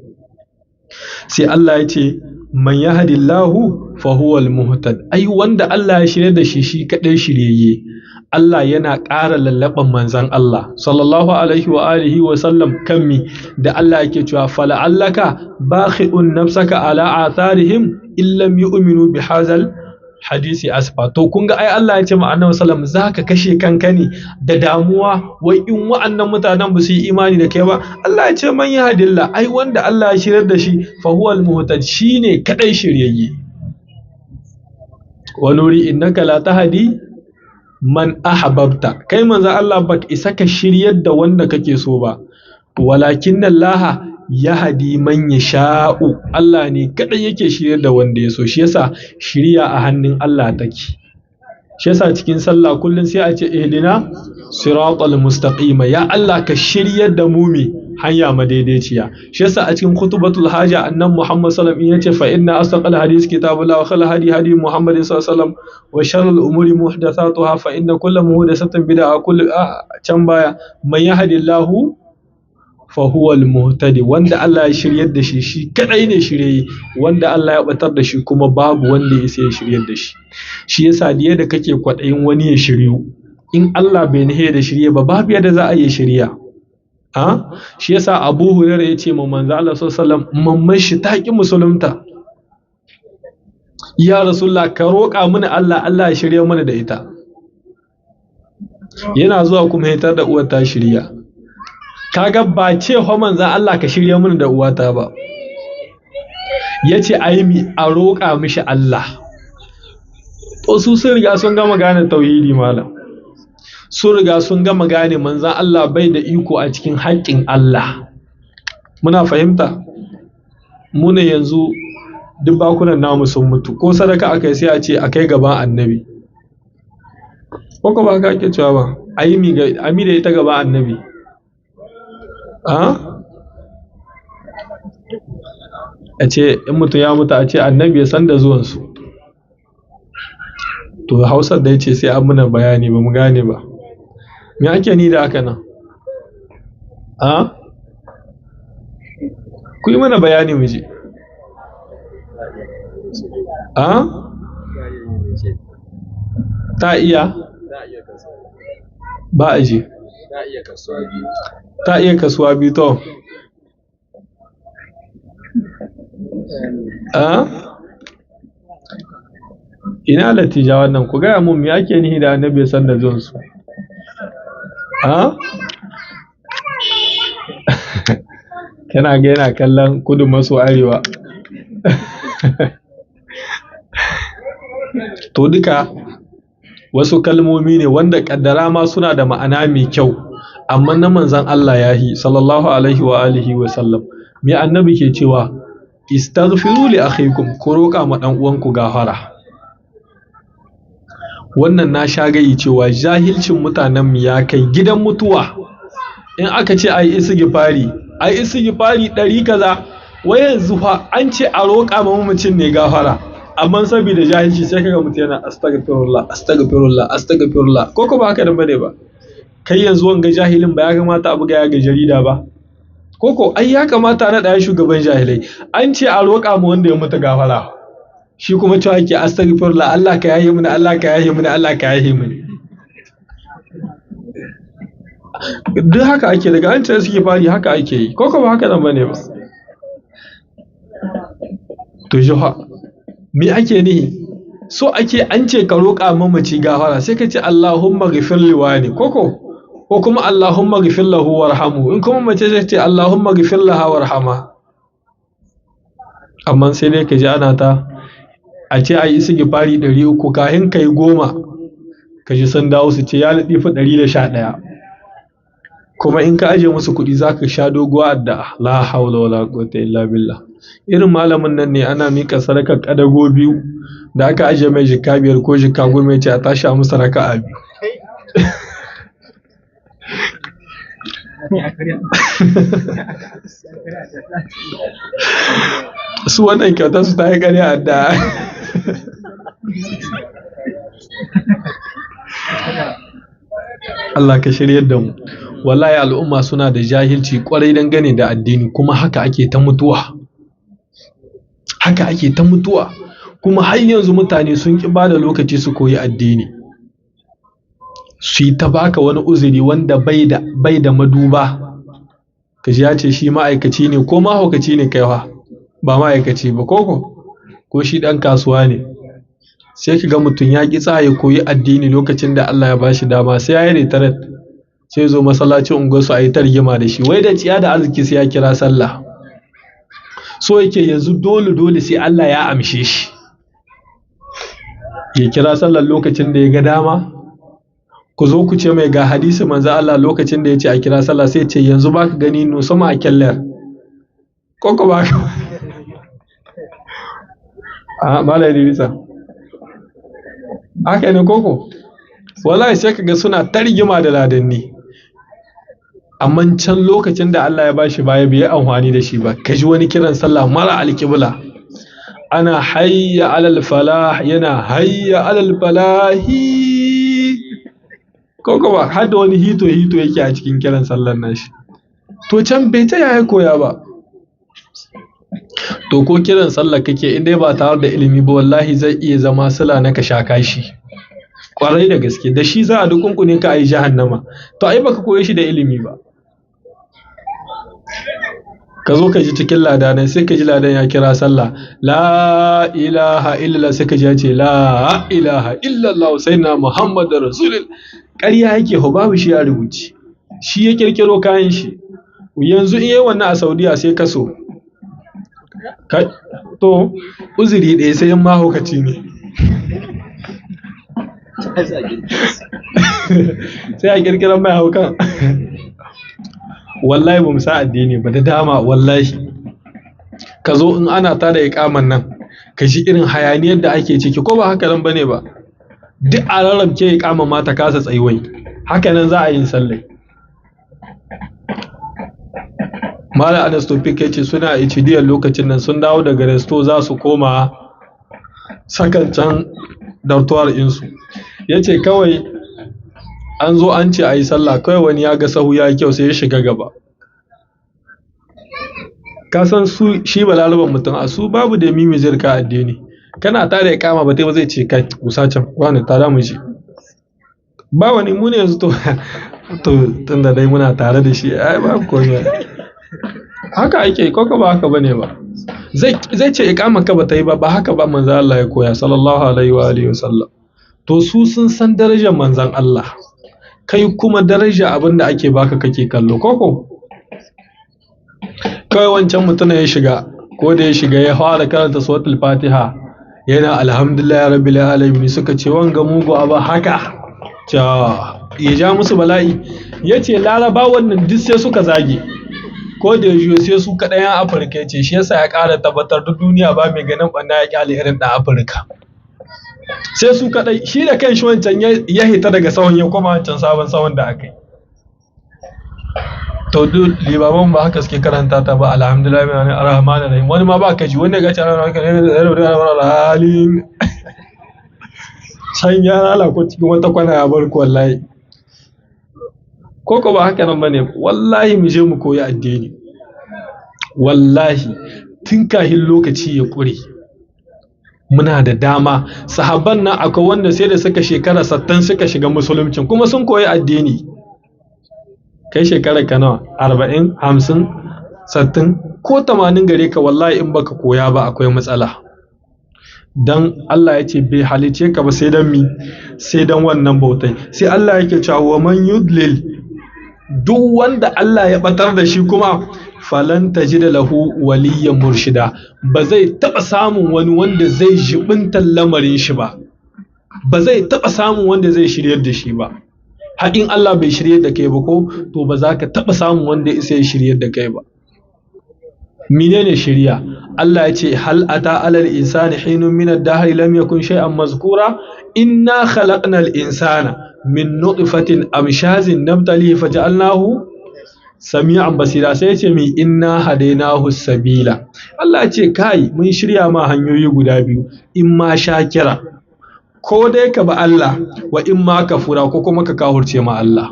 S1: sai Allah ya ce man yahdillahu fa huwal muhtad, ai wanda Allah ya shirye da shi shi kadai shiryayye. Allah yana ƙara lallaban manzon Allah sallallahu alaihi wa alihi wa sallam kan mi da Allah yake cewa fala'allaka bakhi'un nafsaka ala atharihim illam yu'minu bihazal hadisi asfa. To kun ga ai Allah ya ce ma annabi sallam zaka kashe kanka ne da damuwa wai in wa'annan mutanen ba su yi imani da kai ba. Allah ya ce man yahdillah, ai wanda Allah ya shiryar da shi fa huwal muhtad, shine kadai shiryayye. Wa nuri innaka la tahdi man ahbabta, kai manzo Allah ba isa ka shiryar da wanda kake so ba, walakin Allah yahdi man yasha'u, Allah ne kadai yake shiryar da wanda ya so. Shi yasa shiriya a hannun Allah take. Shi yasa cikin sallah kullun sai a ce ihdina siratal mustaqima, ya Allah ka shiryar da mu hanya madaidaiciya. Shi yasa a cikin khutbatul haja annan Muhammad sallallahu alaihi wasallam yace fa inna asdaqal hadis kitabullah wa khayral hadi Muhammadin sallallahu alaihi wasallam wa sharral umuri muhdathatuha fa inna kulla muhdathatin bid'a kullu can baya man yahdillahu fa huwal muhtadi, wanda Allah ya shiryar da shi shi kadai ne shirye, wanda Allah ya batar da shi kuma babu wanda ya sai ya shiryar da shi. Shi yasa da kake kwadayin wani ya shiryu, in Allah bai nihe da shirye ba babu yadda za a yi shirya. Shi yasa Abu Hurairah ya ce ma manzo Allah sallallahu alaihi wasallam mamman shi ta ki musulunta, ya Rasulullah ka roƙa mini Allah ya shirya mana da ita. Yana zuwa kuma hitar da uwar ta shirya. Kaga ba ce ho manzo Allah ka shirya mini da uwata ba, yace ayi a roƙa mishi Allah. To su sun riga sun gama gane tauhidi malam, sun riga sun gama gane manzan Allah bai da iko a cikin haƙƙin Allah. Muna fahimta? Muna yanzu duk bakunan namu sun mutu, ko sadaka aka yi sai a ce a kai gaban annabi. Ko ba ka ake cewa ba, ami da ita gaban annabi. A ce in mutum ya mutu a ce annabi ya san da zuwansu. To Hausar da ya ce sai an muna bayani ba mu gane ba. Me ake ni da haka nan? Ku yi mana bayani mu ji. Ta iya? Ba a ji. Ta iya kasuwa biyu to. Ina latija wannan, ku gaya mun me ake nihi da annabi ya san da zuwansu. Kana ga yana kallon kudu maso arewa. To duka wasu kalmomi ne wanda kaddara ma suna da ma'ana mai kyau, amma na manzon Allah yahi sallallahu alaihi wa alihi wa sallam. Me annabi ke cewa istaghfiru li akhikum, ku roƙa ma dan uwanku gafara. Wannan na sha gayi cewa jahilcin mutanenmu ya kai gidan mutuwa. In aka ce ai istighfari 100 kaza, wai yanzu fa an ce a roƙa ma mamacin ne gafara, amma saboda jahilci sai kaga mutum yana astaghfirullah. Ko ba haka da bane ba? Kai yanzu wanga jahilin ba ya kamata a buga ya ga jarida ba? Koko ai ya kamata na ɗaya shugaban jahilai, an ce a roƙa ma wanda ya mutu gafara, shi kuma cewa yake astaghfirullah, Allah ka yahe mini, Allah ka yahe mini, Allah ka yahe mini. Duk haka ake, daga an ce suke fari haka ake yi, ko ba haka nan bane ba? To jiha me ake nihi? So ake an ce ka roƙa mamaci gafara sai ka ce Allahumma ghfir li wani, ko kuma Allahumma ghfir lahu warhamhu, in kuma mace sai ce Allahumma ghfir laha warhamha. Amma sai dai ka ji ana ta a ce ayi istighfari 300 kafin kai 10 ka ji sun dawo su ce ya ladifa 111. Kuma in ka aje musu kuɗi zaka sha doguwa addu'a, la haula wala quwwata illa billah. Irin malamin nan ne ana mika sadakar kadago biyu da aka aje mai jikka 5 ko jikka 10 ya ce a tashi a musu raka'a 2. Su wannan kyautar su ta yi ƙarya addu'a. Allah ka shiryar da mu. Wallahi al'umma suna da jahilci kwarai dangane da addini, kuma haka ake ta mutuwa. haka ake ta mutuwa, kuma har yanzu mutane sun ƙi ba da lokaci su koyi addini, su yi ta baka wani uzuri wanda bai da maduba, ka ji ya ce shi ma'aikaci ne ko mahaukaci ne kaiwa ba ma'aikaci ba ko shi ɗan kasuwa ne, sai ka ga mutum ya ƙi tsaya ya koyi addini lokacin da Allah ya ba shi dama, sai ya yi retiret sai zo masallacin unguwarsu a yi ta rigima da shi, wai da tsiya da arziki sai ya kira sallah, so yake yanzu dole sai Allah ya amshe shi, ya kira sallar lokacin da ya ga dama. Ku zo ku ce mai ga hadisi manzo Allah lokacin da ya ce a kira sallah sai ce yanzu baka gani no sama a kyallar ko baka a malai Idrisa haka ne koko wallahi sai kaga suna ta rigima da ladanni, amma can lokacin da Allah ya bashi baya bai amfani da shi ba, kaji wani kiran sallah mara alƙibla, ana hayya alal falah yana hayya alal falahi ko ba har da wani hito yake a cikin kiran sallar nashi, to can bai ta yaya koya ba. To ko kiran sallar kake in dai ba tare da ilimi ba wallahi zai iya zama sila na ka sha kashi kwarai da gaske, da shi za a dukunkune ka a yi jahannama, to ai baka koye shi da ilimi ba. Ka zo ka ji cikin ladanai sai ka ji ladan ya kira sallah la ilaha illallah sai ka ji ya ce la ilaha illallah sayyidina muhammadur rasulullah, ƙarya yake ho, babu shi a rubuci, shi ya kirkiro kayan shi, yanzu in yi wannan a Saudiya sai kaso to uzuri ɗaya sai yan mahaukaci ne sai a kirkiran mai haukan wallahi ba mu sa addini ba da dama wallahi. Ka zo in ana tada iƙaman nan ka ji irin hayaniyar da ake ciki ko ba haka nan bane ba, duk a rarrabke iƙaman ma ta kasa tsayuwai, haka nan za a yi sallai. Malam Anas Tofik ya ce suna a HDL lokacin nan sun dawo daga resto za su koma sakan can dartuwar insu, ya ce kawai an zo an ce a yi sallah kawai wani ya ga sahu ya yi kyau sai ya shiga gaba. Ka san su shi balaraban mutum a su babu da mimi zirka addini, kana tare ya kama ba ta ba zai ce kai kusa can wani tare mu ji ba wani mu ne yanzu to tunda dai muna tare da shi ai ba komai, haka ake ko ba haka bane ba, zai ce iqama ka ba ta yi ba haka ba manzo Allah ya koya sallallahu alaihi wa alihi wasallam. To su sun san darajar manzon Allah, kai kuma daraja abin da ake baka kake kallo koko. Kawai wancan mutum ya shiga ko da ya shiga ya fara karanta suratul Fatiha yana alhamdulillah rabbil alamin, suka ce wanga mugu abu haka ya ja musu bala'i, yace laraba wannan duk sai suka zage ko da yaji sai su kaɗai yan Afirka, yace shi yasa ya ƙara tabbatar duk duniya ba mai ganin ɓanna ya ƙyale irin ɗan Afirka, sai su kaɗai. Shi da kanshi wancan ya hita daga sahun ya koma wancan sabon sahun da aka yi. To duk limaman ba haka suke karanta ta ba alhamdulillah mai arrahman arrahim, wani ma ba ka ji wanda ga can halin can ya lalako cikin wata kwana ya bar ku wallahi. Koko ba haka nan bane wallahi, mu je mu koyi addini wallahi tun kahin lokaci ya ƙure. Muna da dama, sahabban nan akwai wanda sai da suka shekara 60 suka shiga musuluncin kuma sun koyi addini. Kai shekara ka nawa 40 50 60 ko 80 gare ka wallahi in baka koya ba akwai matsala. Dan Allah ya ce bai halice ka ba sai dan mi, sai dan wannan bautai. Sai Allah yake cewa wa man yudlil, duk wanda Allah ya batar da shi kuma falan tajida lahu waliyyan murshida, ba zai taba samun wani wanda zai jibinta lamarin shi ba, ba zai taba samun wanda zai shiryar da shi ba. Haƙin Allah bai shiryar da kai ba ko to ba za ka taba samun wanda ya shiryar da kai ba. Menene shiriya? Allah ya ce hal ata alal insani hinun min ad-dahr lam yakun shay'an mazkura inna khalaqnal insana min nutfatin amshazin nabtalihi faj'alnahu sami'an basira. Sai ce mi inna hadainahu sabila. Allah ya ce kai mun shirya ma hanyoyi guda biyu, in ma shakira ko dai ka ba Allah wa in ma kafura ko kuma ka kahurce ma Allah.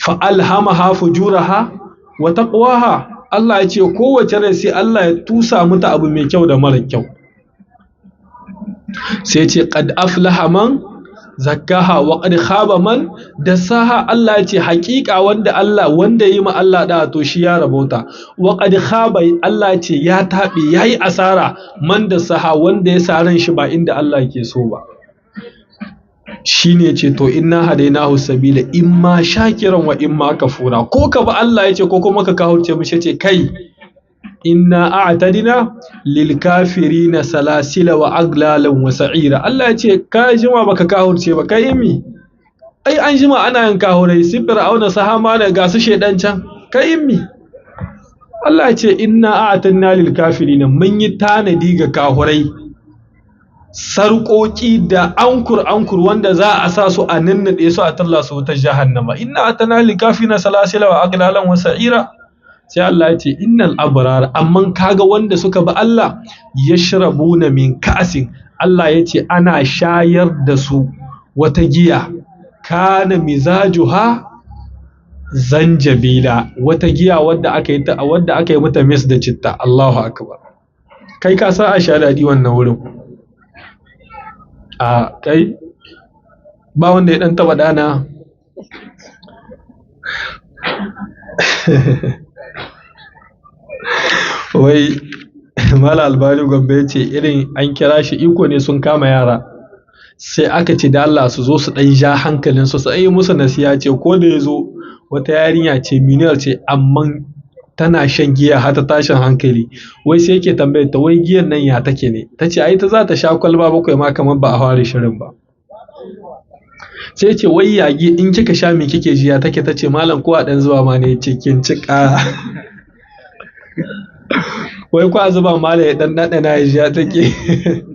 S1: Fa alhamaha fujuraha wa taqwaha, Allah ya ce kowace rai sai Allah ya tusa mata abu mai kyau da mara kyau. Sai ce qad aflaha man zakkaha wa qad khaba man dassaha. Allah ya ce haƙiƙa wanda yi ma Allah da to shi ya rabauta. Wa qad khaba Allah ya ce ya taɓe yayi asara man dassaha wanda ya sa ran shi ba inda Allah ke so ba. Shine ce to inna hadainahu sabila imma shakiran wa imma kafura, ko ka ba Allah ya ce ko kuma ka kahurce mishi ce kai inna a'tadina lil kafirina salasila wa aglalan wa sa'ira. Allah ya ce ka jima baka kahurce ba kai imi ai an jima ana yin kahurai su fir'auna su hamana ga su shedan can kai imi. Allah ya ce inna a'tadna lil kafirina mun yi tanadi ga kahurai sarƙoƙi da ankur wanda za a sa su a ninnaɗe su a talla su wutar jahannama. Inna atana lil kafirina salasila wa aglalan wa sa'ira. Sai Allah ya ce innal abrar, amman kaga wanda suka bi Allah yashrabuna min ka'sin. Allah ya ce ana shayar da su wata giya kana mizajuha zanjabila, wata giya wadda aka yi mata mis da citta. Allahu akbar. Kai ka sa a sha daɗi wannan wurin. A kai ba wanda ya ɗan taɓa ɗana. Wai Mala Albani Gombe ya ce irin an kira shi iko ne sun kama yara, sai aka ce da Allah su zo su ɗan ja hankalinsu su yi musu nasiya. Ce ko da ya zo wata yarinya ce miniyar ce amma tana shan giya har ta tashin hankali. Wai sai yake tambayar ta wai giyan nan ya take ne? Ta ce ai ta za ta sha kwalba 7 ma kamar ba a fara shirin ba. Sai ce wai yagi in kika sha me kike ji ya take? Ta ce malam ko a ɗan zuba ma ne ce kin cika. Wai ko a zuba malam ya ɗan ɗanɗana ya ji ya take.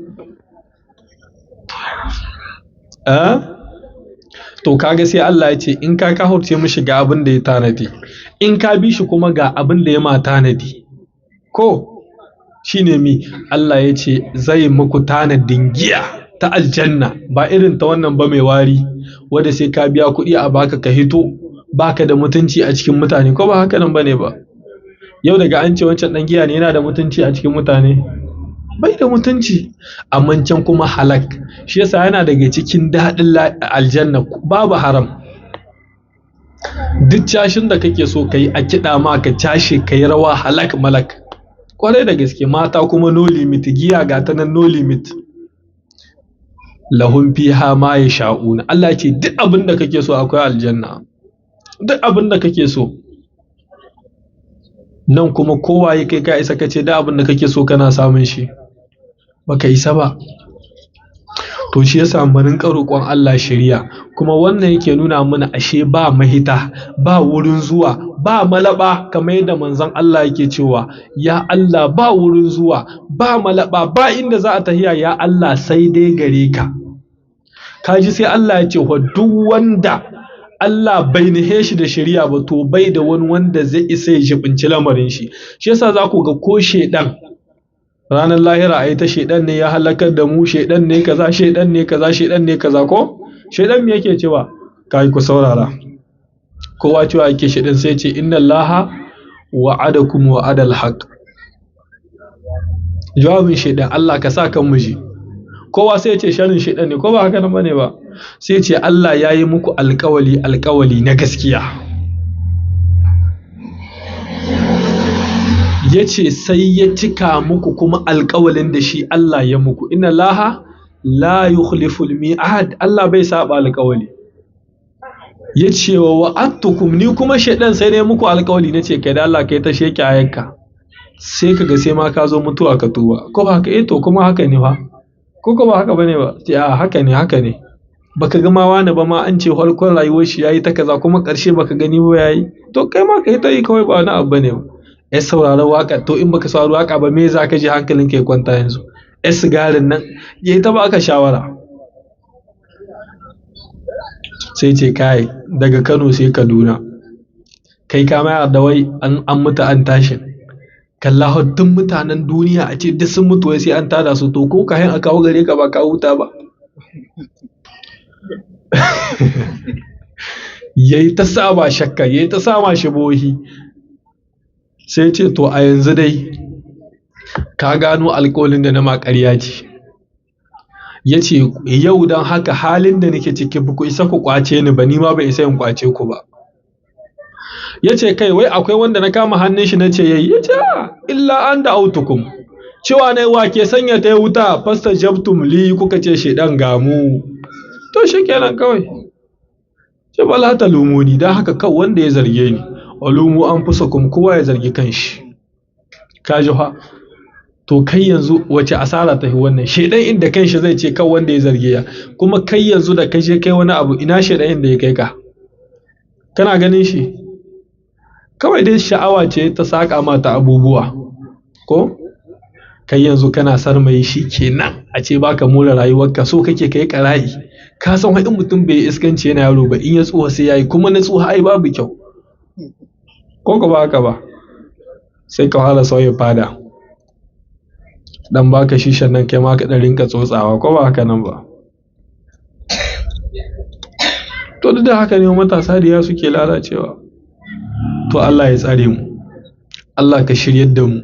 S1: To kaga sai Allah ya ce in ka kahurce mishi ga abin da ya tanadi, in ka bi shi kuma ga abin da ya ma tanadi. Ko shine mi Allah ya ce zai muku tanadin giya ta aljanna, ba irin ta wannan ba mai wari wanda sai ka biya kuɗi a baka ka hito baka da mutunci a cikin mutane, ko ba haka nan bane ba? Yau daga an ce wancan dan giya ne yana da mutunci a cikin mutane? Bai da mutunci. Amma can kuma halak. Shi yasa yana daga cikin daɗin aljanna babu haram. Duk cashin da kake so kai a kiɗa ma ka cashe kai rawa halak malak. Kwarai da gaske. Mata kuma no limit, giya ga ta nan no limit. Lahum fiha ma yasha'una. Allah ya ce duk abin da kake so akwai aljanna. Duk abin da kake so. Nan kuma kowaye kai ka isa kace duk abin da kake so kana samun shi. Baka isa ba. To shi yasa mu rinka roƙon Allah shiriya, kuma wannan yake nuna mana ashe ba mahita, ba wurin zuwa, ba malaba, kamar yadda manzon Allah yake cewa ya Allah ba wurin zuwa, ba malaba, ba inda za a tahiya ya Allah sai dai gare ka. Kaji sai Allah ya ce wa duk wanda Allah bai nihe shi da shiriya ba to bai da wani wanda zai isa ya jibinci lamarin shi. Shi yasa za ku ga ko shedan ranar lahira a yi ta shedan ne ya halakar da mu, shedan ne kaza, shedan ne kaza, shedan ne kaza. Ko shedan me yake cewa? Kai ku saurara, kowa cewa yake shedan sai ce inna Allaha wa'adakum wa'adal haqq. Jawabin shedan Allah ka sa kan miji. Kowa sai ya ce sharin shedan ne, ko ba haka nan bane ba? Sai ce Allah ya yi muku alƙawali na gaskiya. Ya ce sai ya cika muku kuma alƙawalin da shi Allah ya muku. Inna Allaha la yukhliful mi'ad. Allah bai saba alƙawali. Ya ce wa wa'adtukum, ni kuma shedan sai ne muku alƙawali, na ce kai da Allah kai ta sheke ayanka. Sai kaga sai ma ka zo mutuwa ka tuba. Ko ba haka? To kuma haka ne fa. Ko ba haka bane ba? Ce a haka ne. Baka ga ma wani ba ma an ce farkon rayuwar shi yayi ta kaza kuma ƙarshe baka gani ba yayi. To kai ma kai ta yi kawai ba wani abu bane ba. Ya saurari waka, to in baka saurari waka ba me za ka ji hankalin ka ya kwanta yanzu? Ya sigarin nan yayi ta baka shawara. Sai ce kai daga Kano sai Kaduna. Kai ka mayar da wai an mutu an tashi. Kalla haddun mutanen duniya a ce duk sun mutu wai sai an tada su, to ko kayan a kawo gare ka ba ka huta ba. Yayi ta sama shakka, yayi ta sama shibohi. sai ce to a yanzu dai ka gano alƙawalin da na ma ƙarya ce. Ya ce yau don haka halin da nake ciki ba ku isa ku ƙwace ni ba, ni ma bai isa in ƙwace ku ba. Ya ce kai wai akwai wanda na kama hannun shi na ce yayi. Ya ce illa an da autukum, cewa ne wa ke sanya ta wuta fasta jabtum li, kuka ce shedan gamu, to shi kenan kawai. Ce bala ta lumuni, don haka kawai wanda ya zarge ni walumu an fusa kuma kowa ya zargi kanshi. Ka ji fa, to kai yanzu wace asara ta yi wannan? Shedan inda kanshi zai ce kawai wanda ya zarge ya, kuma kai yanzu da kashe kai wani abu, ina shedan inda ya kai ka? Kana ganin shi? Kawai dai sha'awa ce ta saka mata abubuwa, ko? Kai yanzu kana sarmayi shi kenan a ce baka more rayuwarka, so kake kai ƙara'i. Ka san in mutum bai iskanci yana yaro ba, in ya tsuha sai yayi, kuma na tsuha ai babu kyau, ko ka ba haka ba? Sai ka fara sauya fada, dan baka shishan nan kai ma ka dan rinka tsotsawa, ko ba haka nan ba? To duk da haka ne matasa da ya suke lalacewa. To Allah ya tsare mu, Allah ka shiryar da mu,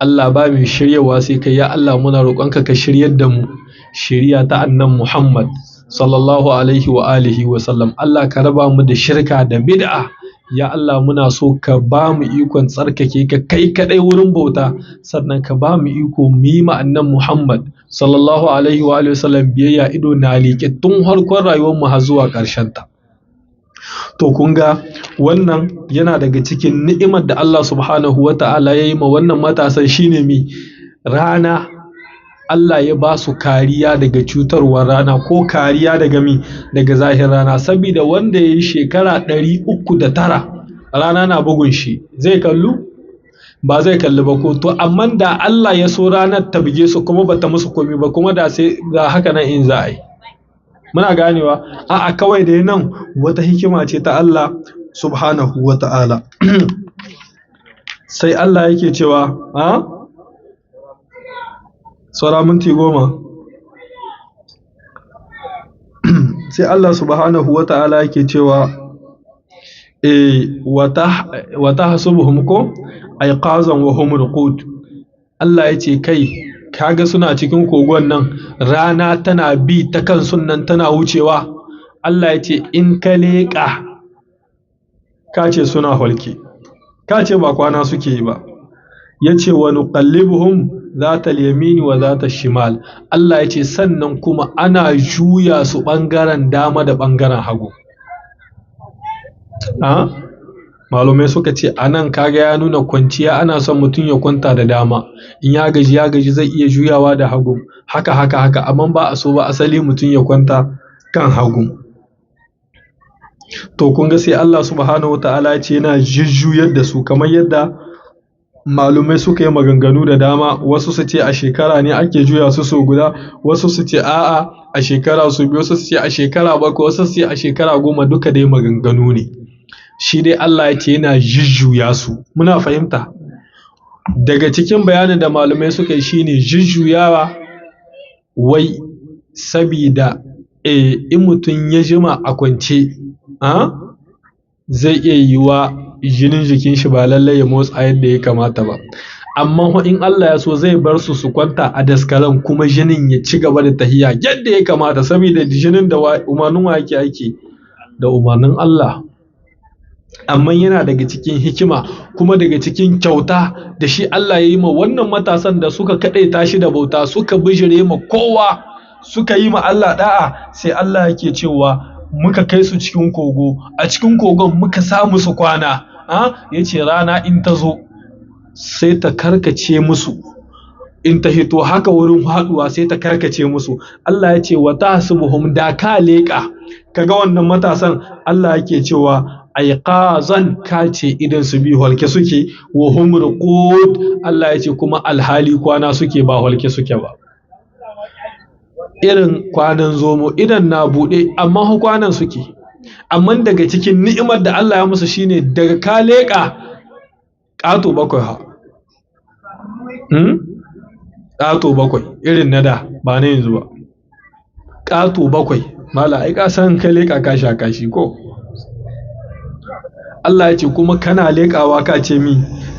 S1: Allah ba mu shiryawa sai kai, ya Allah muna roƙonka ka shiryar da mu shiriya ta annan Muhammad sallallahu alaihi wa alihi wa sallam. Allah ka raba mu da shirka da bid'a, ya Allah muna so ka ba mu ikon tsarkake ka kai kadai wurin bauta, sannan ka ba mu iko mu yi ma annan Muhammad sallallahu alaihi wa alihi wa sallam biyayya ido na liƙe tun harkon rayuwar mu har zuwa ƙarshen ta. To kun ga wannan yana daga cikin ni'imar da Allah subhanahu wa ta'ala ya yi ma wannan matasan, shine mi rana, Allah ya ba su kariya daga cutarwar rana, ko kariya daga mi daga zahir rana, saboda wanda ya yi shekara 309 rana na bugun shi zai kallu? Ba zai kalli ba ko? To amma da Allah ya so ranar ta buge su kuma bata musu komi ba, kuma da sai ga haka nan in za a yi. Muna ganewa? A'a, kawai dai nan wata hikima ce ta Allah subhanahu wa ta'ala. Sai Allah yake cewa, saura minti 10. Sai Allah subhanahu wa ta'ala yake cewa, wata hasubuhum ko aiqazan wa hum ruqud. Allah ya ce kai kaga suna cikin kogon nan, rana tana bi ta kan sunan tana wucewa. Allah ya ce in ka leƙa ka ce suna holke, ka ce ba kwana suke yi ba. Ya ce wa nuqallibuhum zata yamini wa zata shimal. Allah ya ce sannan kuma ana juya su ɓangaren dama da ɓangaren hagu. Malumai suka ce a nan kaga ya nuna kwanciya ana son mutum ya kwanta da dama, in ya gaji zai iya juyawa da hagu, haka amma ba a so ba asali mutum ya kwanta kan hagu. To kun ga sai Allah subhanahu wata'ala ya ce yana jujjuyar da su, kamar yadda malumai suka yi maganganu da dama. Wasu su ce a shekara ne ake juya su so guda, wasu su ce a'a a shekara su biyu, wasu su ce a shekara bakwai, wasu su ce a shekara 10, duka dai maganganu ne. Shi dai Allah ya ce yana jujjuya su. Muna fahimta? Daga cikin bayanin da malamai suka yi shine jujjuyawa wai sabida in mutum ya jima a kwance zai iya yiwa jinin jikin shi ba lallai ya motsa yadda ya kamata ba, amma in Allah ya so zai bar su su kwanta a daskaran kuma jinin ya ci gaba da tahiya yadda ya kamata, saboda jinin da umarnin wa yake aiki da umarnin Allah. Amma yana daga cikin hikima kuma daga cikin kyauta da shi Allah ya yi ma wannan matasan da suka kaɗaita shi da bauta, suka bijire ma kowa, suka yi ma Allah da'a, sai Allah yake cewa muka kai su cikin kogo, a cikin kogon muka samu su kwana. Ya ce rana in ta zo sai ta karkace musu, in ta hito haka wurin haɗuwa sai ta karkace musu. Allah ya ce wa tahsubuhum, da ka leƙa kaga wannan matasan, Allah yake cewa aiqazan, ka ce idan su bi holke suke, wa hum ruqud, Allah ya ce kuma alhali kwana suke ba holke suke ba. Irin kwanan zomo idan na buɗe amma kwanan suke. Amma daga cikin ni'imar da Allah ya musu shine daga ka leƙa ƙato 7 ha. Ƙato 7 irin na da, ba na yanzu ba. Ƙato 7 mala ai ka san ka leƙa ka sha kashi ko. Allah ya ce kuma kana leƙawa ka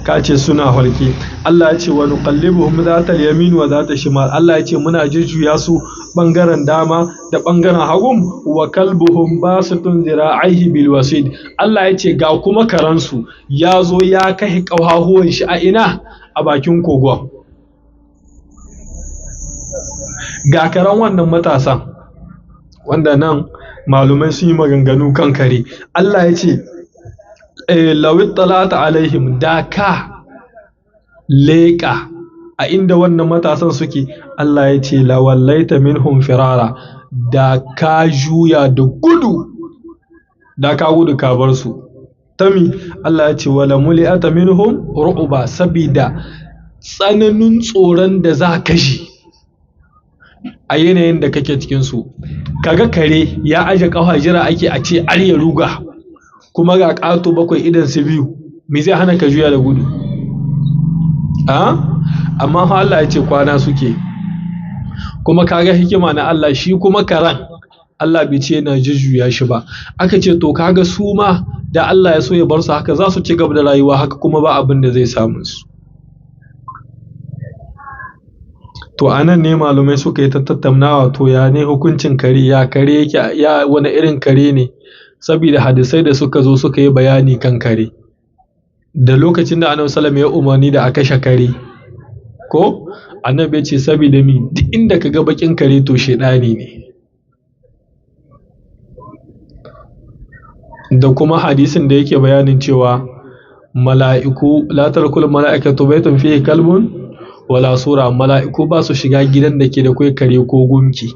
S1: ka ce suna halke. Allah ya ce wa nuqallibuhum zatal yamin wa zatal shimal. Allah ya ce muna jujjuya su bangaren dama da bangaren hagun. Wa kalbuhum basitun zira'aihi bil wasid. Allah ya ce ga kuma karansu ya zo ya kai ƙahahuwan shi a ina, a bakin kogon. Ga karan wannan matasan wanda nan malumai sun yi maganganu kan kare. Allah ya ce lawit talata alaihim, da ka leƙa a inda wannan matasan suke, Allah ya ce lawallaita minhum firara, da ka juya da gudu, da ka gudu ka bar su. Tami Allah ya ce wala muli'ata minhum ru'ba, sabida tsananin tsoron da za ka ji a yanayin da kake cikin su. Kaga kare ya aje kafa jira ake a ce ar ya ruga, kuma ga ƙato bakwai idan su biyu, me zai hana ka juya da gudu? Amma fa Allah ya ce kwana suke. Kuma kaga hikima na Allah, shi kuma karan Allah bai ce yana jujjuya shi ba. Aka ce to kaga su ma da Allah ya so ya bar su haka za su ci gaba da rayuwa haka, kuma ba abin da zai samu su. To anan ne malumai suka yi ta tattaunawa, to ya ne hukuncin kare, ya kare yake, ya wani irin kare ne, saboda hadisai da suka zo suka yi bayani kan kare. Da lokacin da Annabi sallallahu alaihi wasallam ya umarni da a kashe kare, ko Annabi ya ce saboda mi, duk inda ka ga bakin kare to shedani ne. Da kuma hadisin da yake bayanin cewa mala'iku la tarkul mala'ikatu baytun fihi kalbun wala sura, mala'iku ba su shiga gidan da ke da kai kare ko gunki.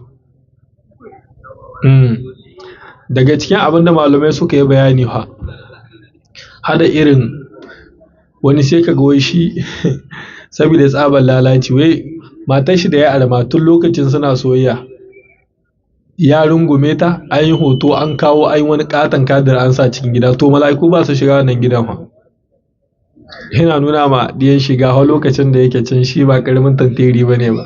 S1: Daga cikin abin da malamai suka yi bayani hada irin wani sai ka ga wai shi saboda tsabar lalaci, wai matar shi da ya arma tun lokacin suna soyayya ya rungume ta, an yi hoto an kawo, an yi wani katon kadir an sa cikin gida, to mala'iku ba su shiga wannan gidan fa. Yana nuna ma diyan shiga a lokacin da yake can shi ba karamin tantiri ba ne ba.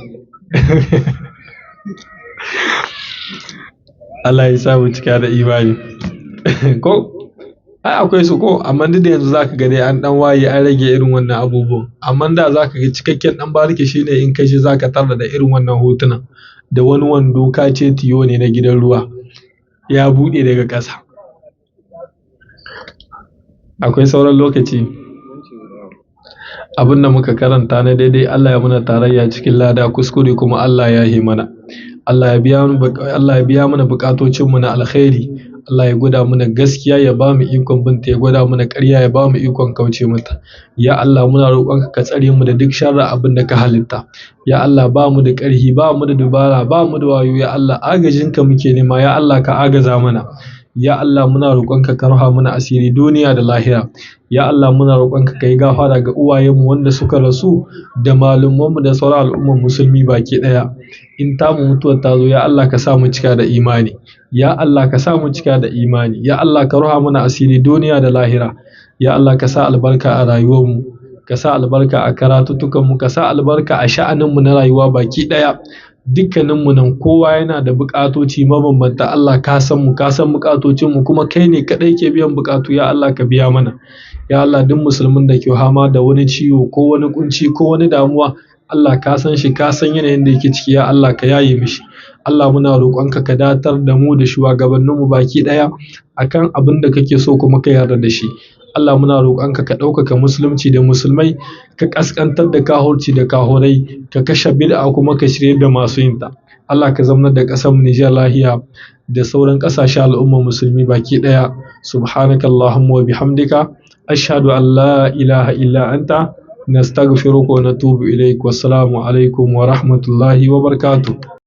S1: Allah ya sa mu cika da imani. Ko ai akwai su ko, amma duk da yanzu zaka ga dai an dan waye, an rage irin wannan abubuwan. Amma da zaka ga cikakken dan bariki shine in kai shi zaka tarda da irin wannan hotunan, da wani wando ka ce tiyo ne na gidan ruwa ya bude daga ƙasa. Akwai sauran lokaci. Abin da muka karanta na daidai Allah ya muna tarayya cikin lada, kuskure kuma Allah ya yi mana. Allah ya biya mana bukatocinmu na alkhairi. Allah ya gwada mana gaskiya, ya ba mu ikon binta, ya gwada mana ƙarya, ya ba mu ikon kauce mata. Ya Allah muna roƙonka ka tsare mu da duk sharri abin da ka halitta. Ya Allah ba mu da ƙarfi, ba mu da dubara, ba mu da wayo. Ya Allah agajinka muke nema, ya Allah ka agaza mana. Ya Allah muna roƙonka ka ruha mana asiri duniya da lahira. Ya Allah muna roƙonka ka yi gafara ga uwayenmu wanda suka rasu, da malumanmu da sauran al'ummar musulmi baki ɗaya. In tamu mutuwar ta zo, ya Allah ka sa mu cika da imani. Ya Allah ka sa mu cika da imani. Ya Allah ka ruha mana asiri duniya da lahira. Ya Allah ka sa albarka a rayuwarmu, ka sa albarka a karatuttukanmu, ka sa albarka a sha'aninmu na rayuwa baki ɗaya. Dukkaninmu nan kowa yana da buƙatoci mabambanta. Allah ka san mu, ka san buƙatocinmu, kuma kai ne kaɗai ke biyan buƙatu. Ya Allah ka biya mana. Ya Allah duk musulmin da ke fama da wani ciwo ko wani kunci ko wani damuwa, Allah ka san shi, ka san yanayin da yake ciki. Ya Allah ka yaye mishi. Allah muna roƙonka ka datar da mu da shugabanninmu baki ɗaya akan abin da kake so kuma ka yarda da shi. Allah muna roƙonka ka ɗaukaka musulunci da musulmai, ka ƙasƙantar da kahorci da kahorai, ka kashe bid'a kuma ka shirye da masu yinta. Allah ka zamanar da ƙasar mu Nijar lahiya da sauran ƙasashen al'ummar musulmi baki ɗaya. Subhanakallahumma wa bihamdika, ashhadu an la ilaha illa anta, nastaghfiruka wa natubu ilaik. Wassalamu alaikum wa rahmatullahi wa barakatuh.